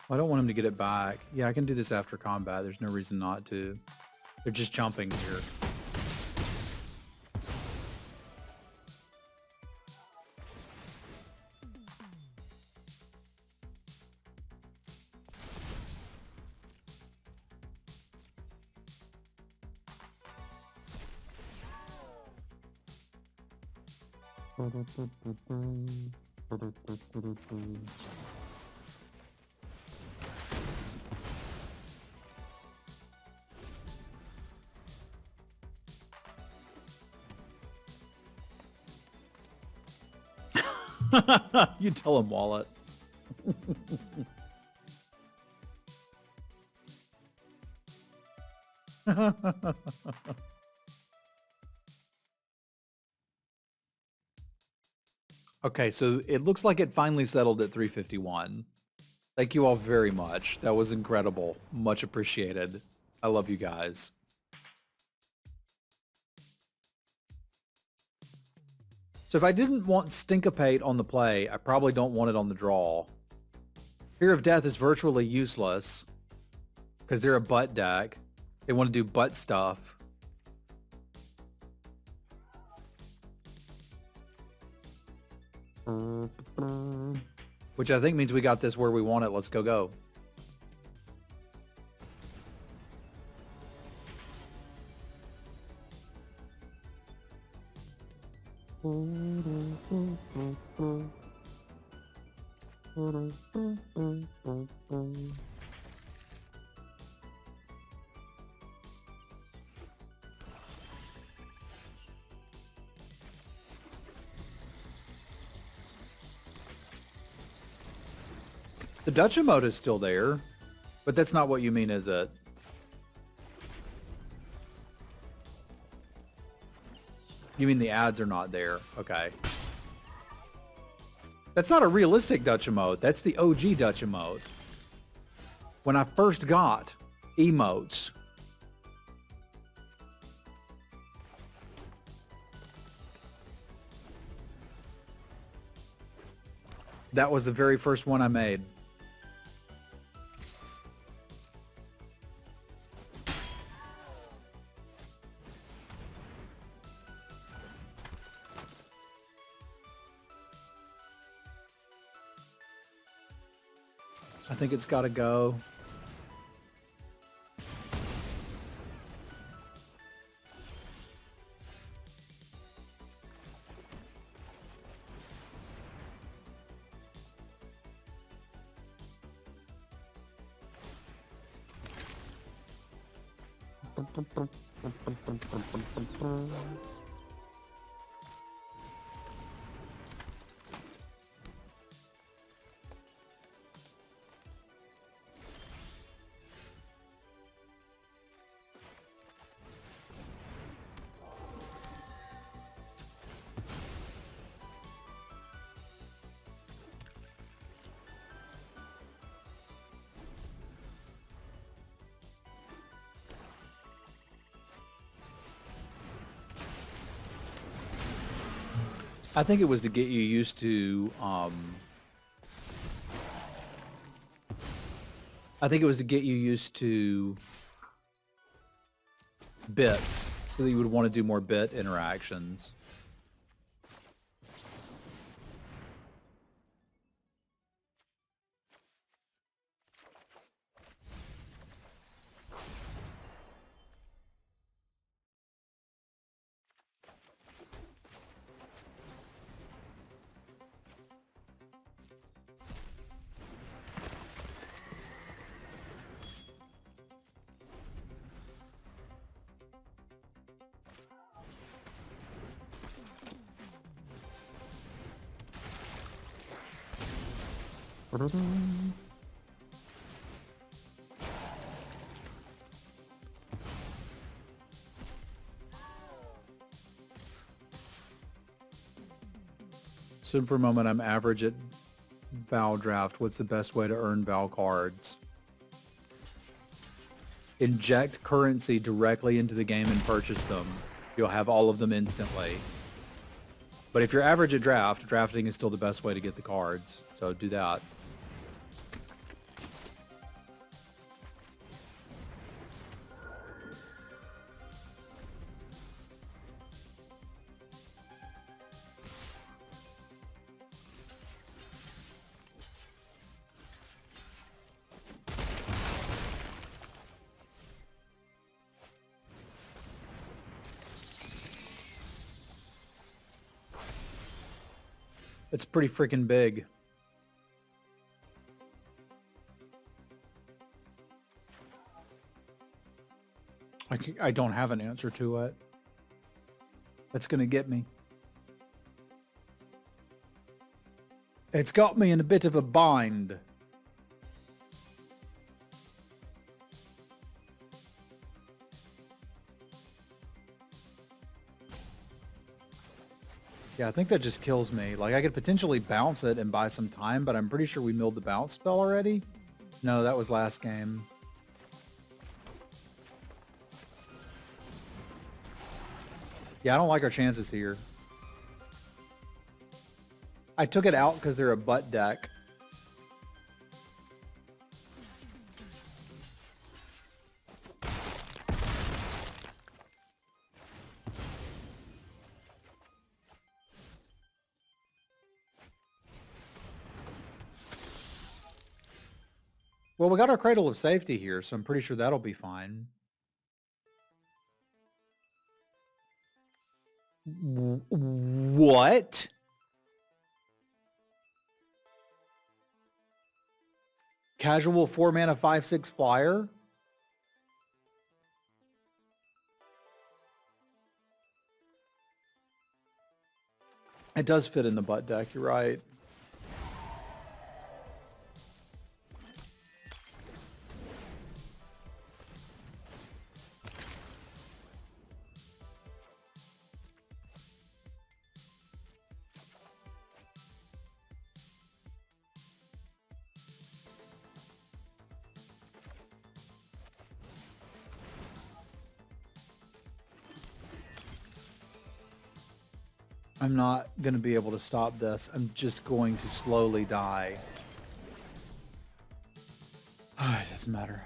I don't want him to get it back. Yeah, I can do this after combat. There's no reason not to. They're just jumping here. You tell him, Wallet. Okay, so it looks like it finally settled at 351. Thank you all very much. That was incredible. Much appreciated. I love you guys. So if I didn't want Stinkapate on the play, I probably don't want it on the draw. Fear of Death is virtually useless because they're a butt deck. They want to do butt stuff. Which I think means we got this where we want it. Let's go. The Dutch emote is still there, but that's not what you mean, is it? You mean the ads are not there? Okay. That's not a realistic Dutch emote. That's the OG Dutch emote. When I first got emotes, that was the very first one I made. I think it's got to go. I think it was to get you used to, I think it was to get you used to bits, so that you would want to do more bit interactions. So for a moment, I'm average at Vow Draft. What's the best way to earn Vow cards? Inject currency directly into the game and purchase them. You'll have all of them instantly. But if you're average at draft, drafting is still the best way to get the cards. So do that. It's pretty freaking big. I don't have an answer to it. That's going to get me. It's got me in a bit of a bind. Yeah, I think that just kills me. Like, I could potentially bounce it and buy some time, but I'm pretty sure we milled the bounce spell already. No, that was last game. Yeah, I don't like our chances here. I took it out because they're a butt deck. Well, we got our Cradle of Safety here, so I'm pretty sure that'll be fine. What? Casual 4-mana 5/6 flyer? It does fit in the butt deck, you're right. I'm not going to be able to stop this. I'm just going to slowly die. It doesn't matter.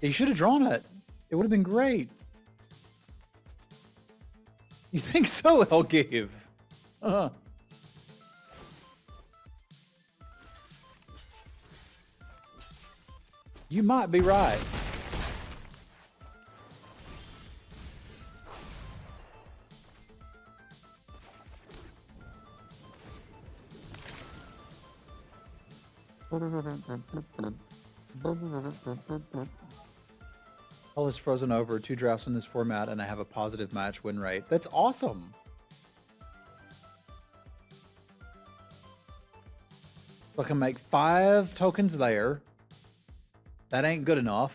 You should have drawn it. It would have been great. You think so, Elgave? You might be right. All is frozen over, 2 drafts in this format, and I have a positive match win rate. That's awesome. So I can make 5 tokens there. That ain't good enough.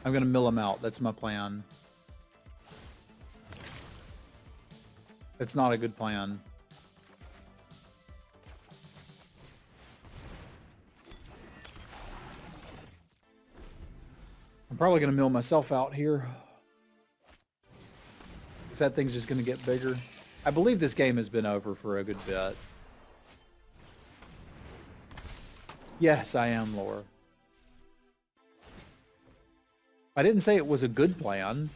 I'm going to mill him out. That's my plan. It's not a good plan. I'm probably going to mill myself out here. Because that thing's just going to get bigger. I believe this game has been over for a good bit. Yes, I am, Laura. I didn't say it was a good plan.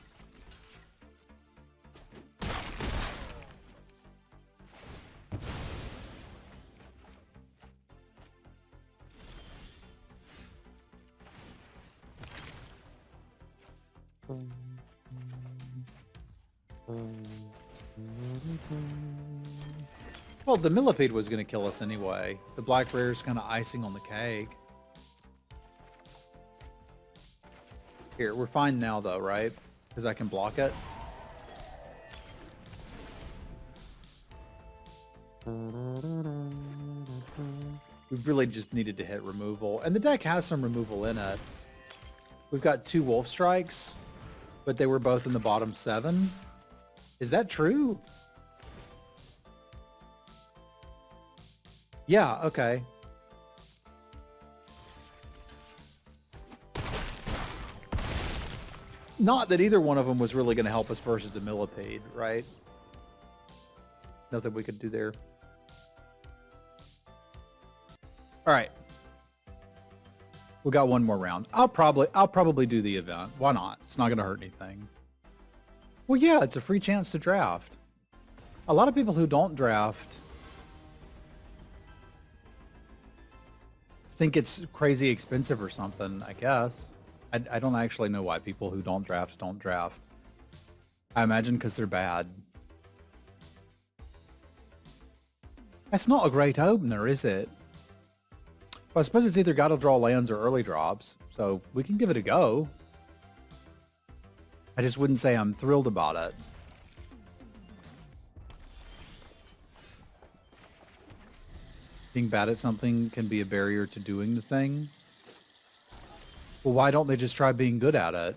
Well, the millipede was going to kill us anyway. The black rare is kind of icing on the cake. Here, we're fine now though, right? Because I can block it. We really just needed to hit removal. And the deck has some removal in it. We've got 2 Wolf Strikes, but they were both in the bottom 7. Is that true? Yeah, okay. Not that either one of them was really going to help us versus the millipede, right? Nothing we could do there. All right. We got one more round. I'll probably do the event. Why not? It's not going to hurt anything. Well, yeah, it's a free chance to draft. A lot of people who don't draft think it's crazy expensive or something, I guess. I don't actually know why people who don't draft. I imagine because they're bad. That's not a great opener, is it? Well, I suppose it's either gotta draw lands or early drops, so we can give it a go. I just wouldn't say I'm thrilled about it. Being bad at something can be a barrier to doing the thing. Well, why don't they just try being good at it?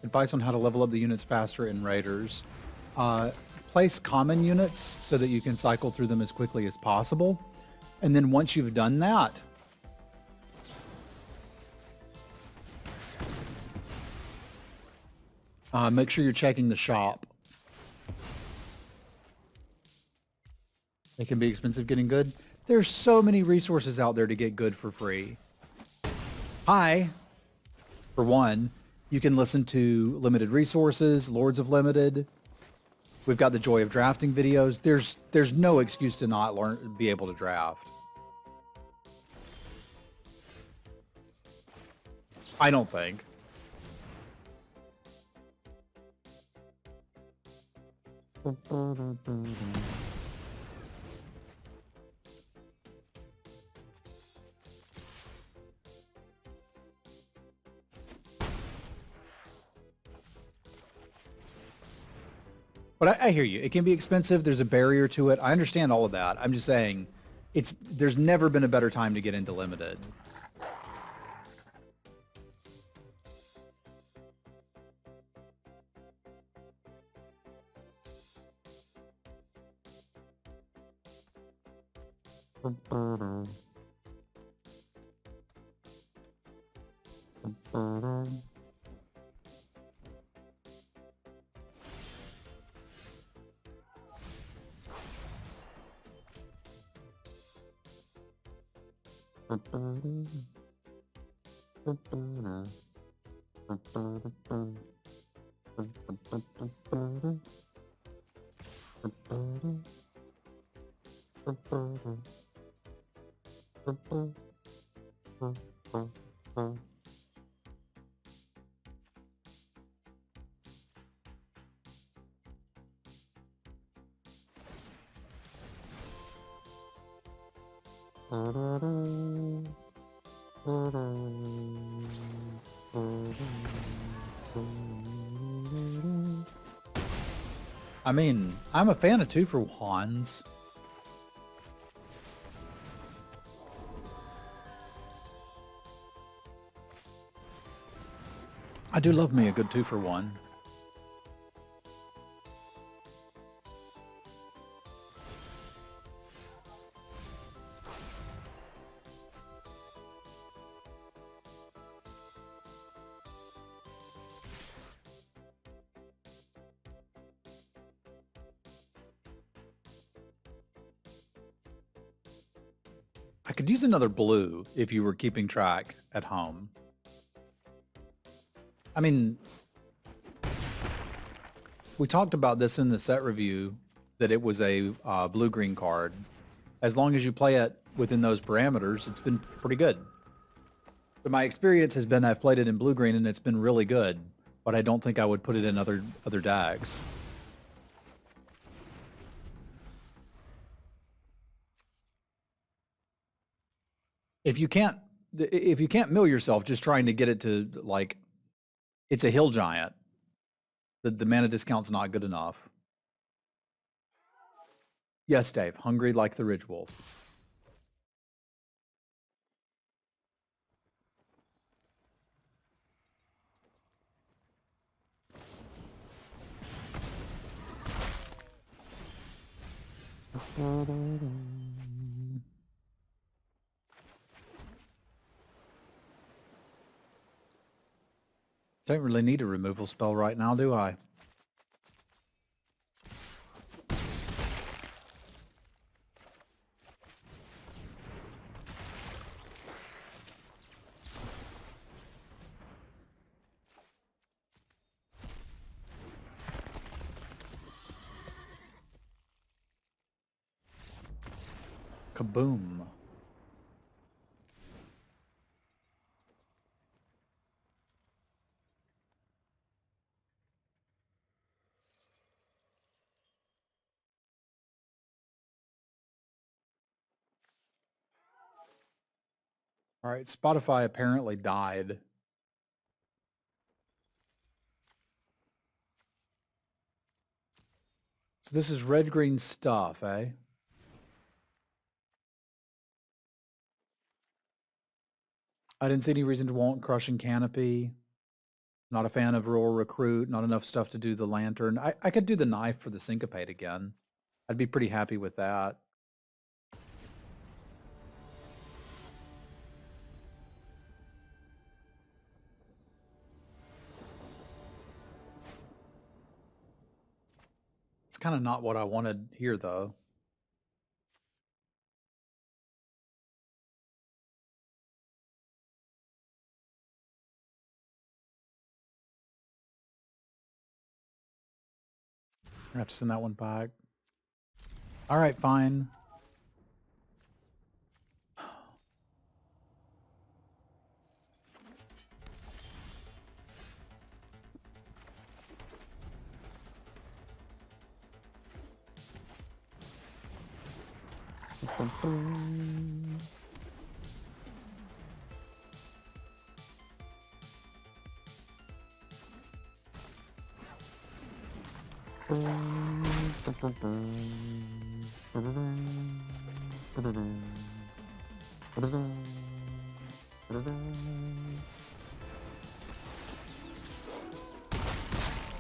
Advice on how to level up the units faster in Raiders. Place common units so that you can cycle through them as quickly as possible. And then once you've done that, make sure you're checking the shop. It can be expensive getting good. There's so many resources out there to get good for free. Hi. For one, you can listen to Limited Resources, Lords of Limited. We've got the Joy of Drafting videos. There's no excuse to not be able to draft. I don't think. But I hear you. It can be expensive. There's a barrier to it. I understand all of that. I'm just saying, there's never been a better time to get into Limited. I mean, I'm a fan of 2-for-1s. I do love me a good 2-for-1. I could use another blue if you were keeping track at home. I mean, we talked about this in the set review, that it was a blue-green card. As long as you play it within those parameters, it's been pretty good. But my experience has been I've played it in blue-green and it's been really good, but I don't think I would put it in other decks. If you can't mill yourself just trying to get it to, like, it's a hill giant, the mana discount's not good enough. Yes, Dave, hungry like the Ridge Wolf. Don't really need a removal spell right now, do I? Kaboom. All right, Spotify apparently died. So this is red-green stuff, eh? I didn't see any reason to want Crushing Canopy. Not a fan of Rural Recruit. Not enough stuff to do the Lantern. I could do the Knife for the Syncopate again. I'd be pretty happy with that. It's kind of not what I wanted here, though. I have to send that one back. All right, fine.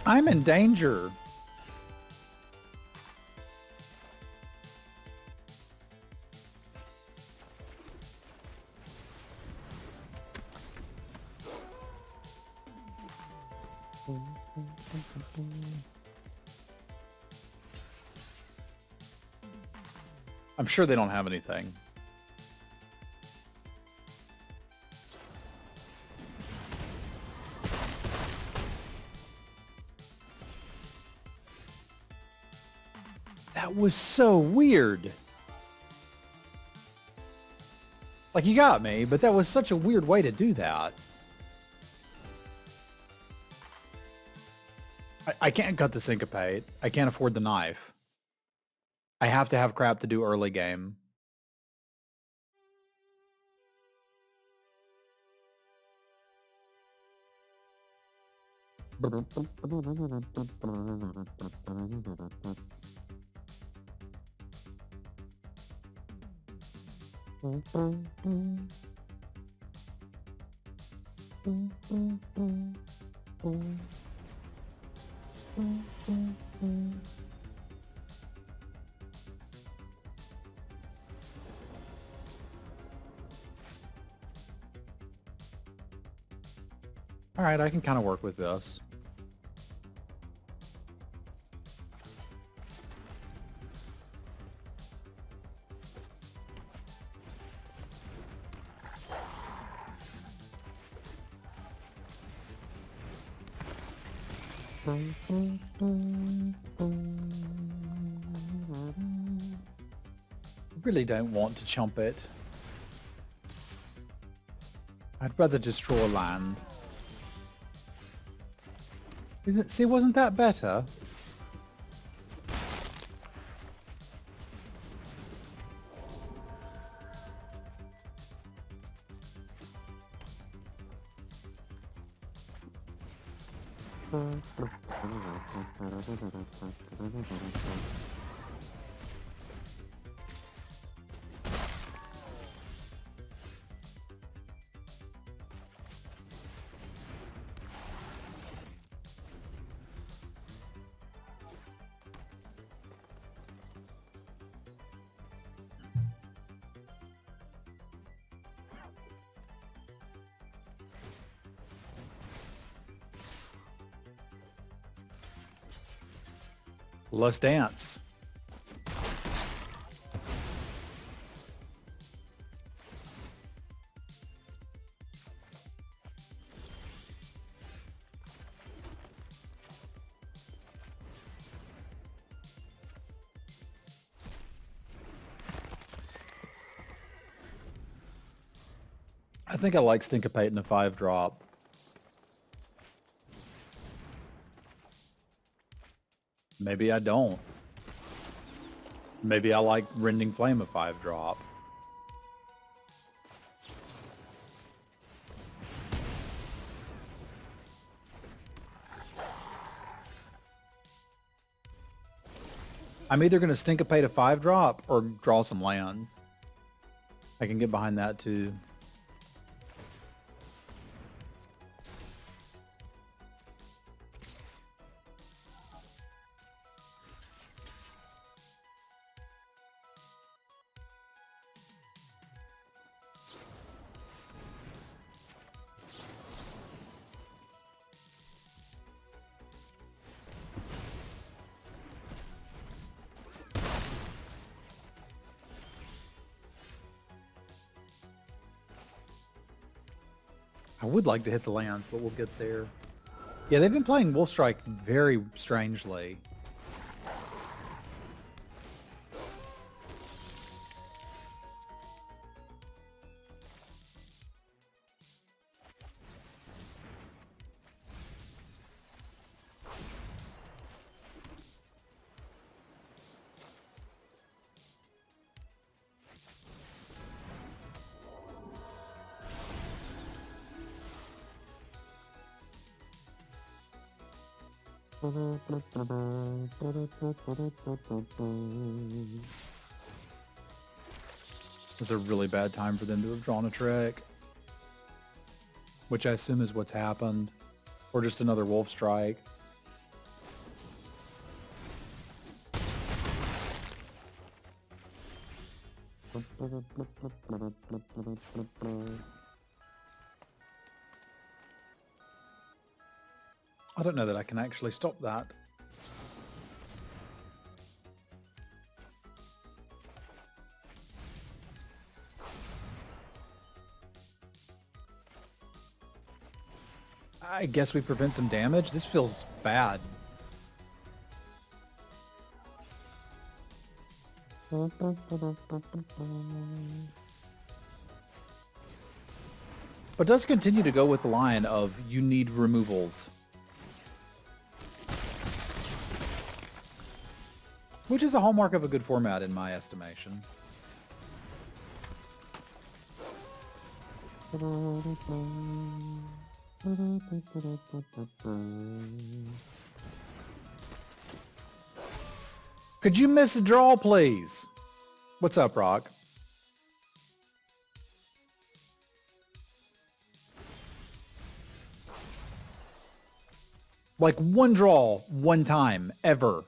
I'm in danger. I'm sure they don't have anything. That was so weird. Like, you got me, but that was such a weird way to do that. I can't cut the Syncopate. I can't afford the Knife. I have to have crap to do early game. All right, I can kind of work with this. Really don't want to chump it. I'd rather just draw land. See, wasn't that better? Let's dance. I think I like Stinkapating a 5-drop. Maybe I don't. Maybe I like Rending Flame a 5-drop. I'm either going to Stinkapate a 5-drop or draw some lands. I can get behind that too. I would like to hit the lands, but we'll get there. Yeah, they've been playing Wolfstrike very strangely. It's a really bad time for them to have drawn a trick, which I assume is what's happened, or just another Wolf Strike. I don't know that I can actually stop that. I guess we prevent some damage. This feels bad. But does continue to go with the line of you need removals. Which is a hallmark of a good format in my estimation. Could you miss a draw, please? What's up, Rock? Like one draw, one time, ever.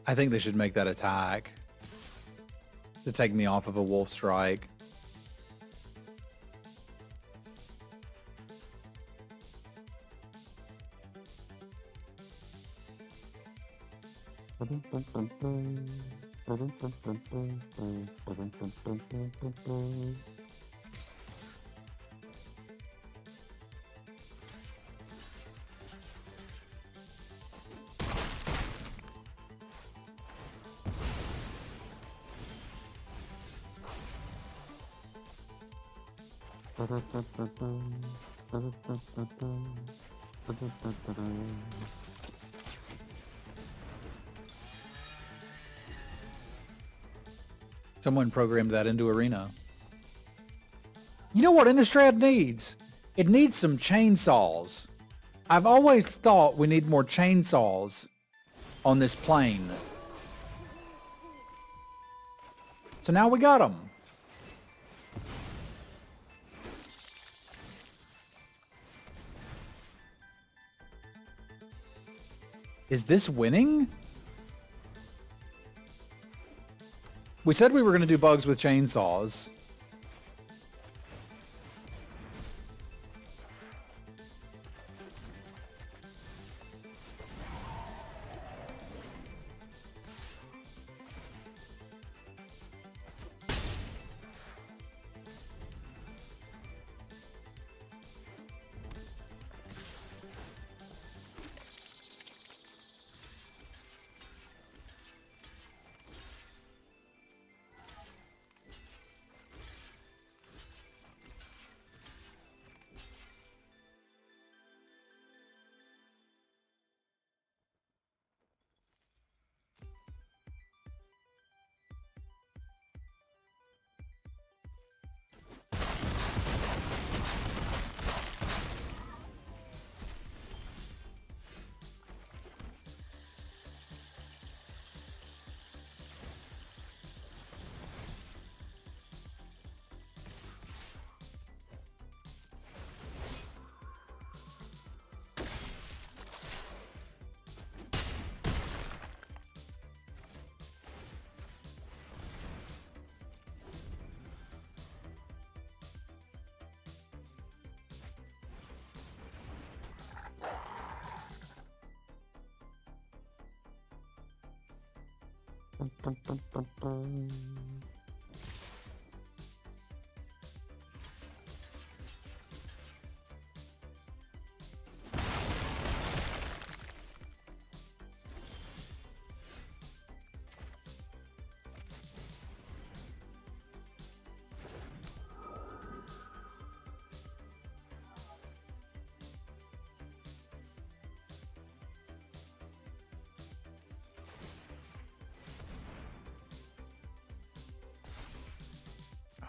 I think they should make that attack to take me off of a Wolf Strike. Someone programmed that into Arena. You know what Innistrad needs? It needs some chainsaws. I've always thought we need more chainsaws on this plane. So now we got them. Is this winning? We said we were going to do bugs with chainsaws.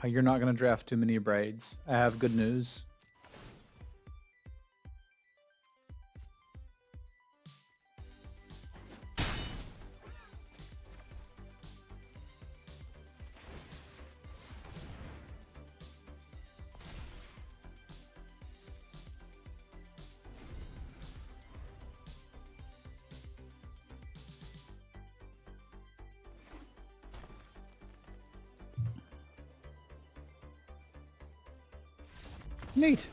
You're not going to draft too many braids. I have good news. Neat.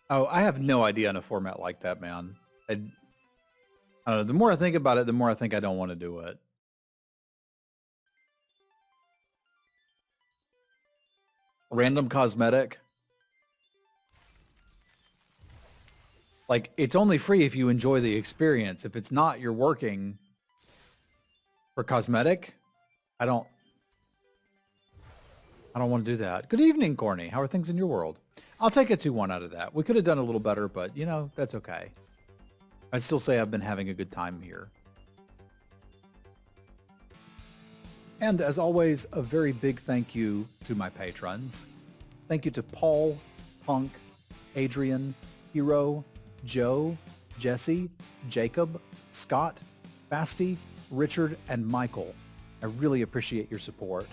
Oh, I have no idea on a format like that, man. I don't know. The more I think about it, the more I think I don't want to do it. Random cosmetic. Like, it's only free if you enjoy the experience. If it's not, you're working for cosmetic. I don't want to do that. Good evening, Corny. How are things in your world? I'll take a 2-1 out of that. We could have done a little better, but, you know, that's okay. I'd still say I've been having a good time here. And as always, a very big thank you to my patrons. Thank you to Paul, Punk, Adrian, Hero, Joe, Jesse, Jacob, Scott, Basti, Richard, and Michael. I really appreciate your support.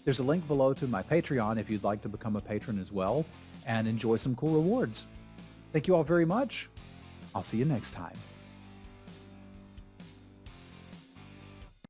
There's a link below to my Patreon if you'd like to become a patron as well and enjoy some cool rewards. Thank you all very much. I'll see you next time.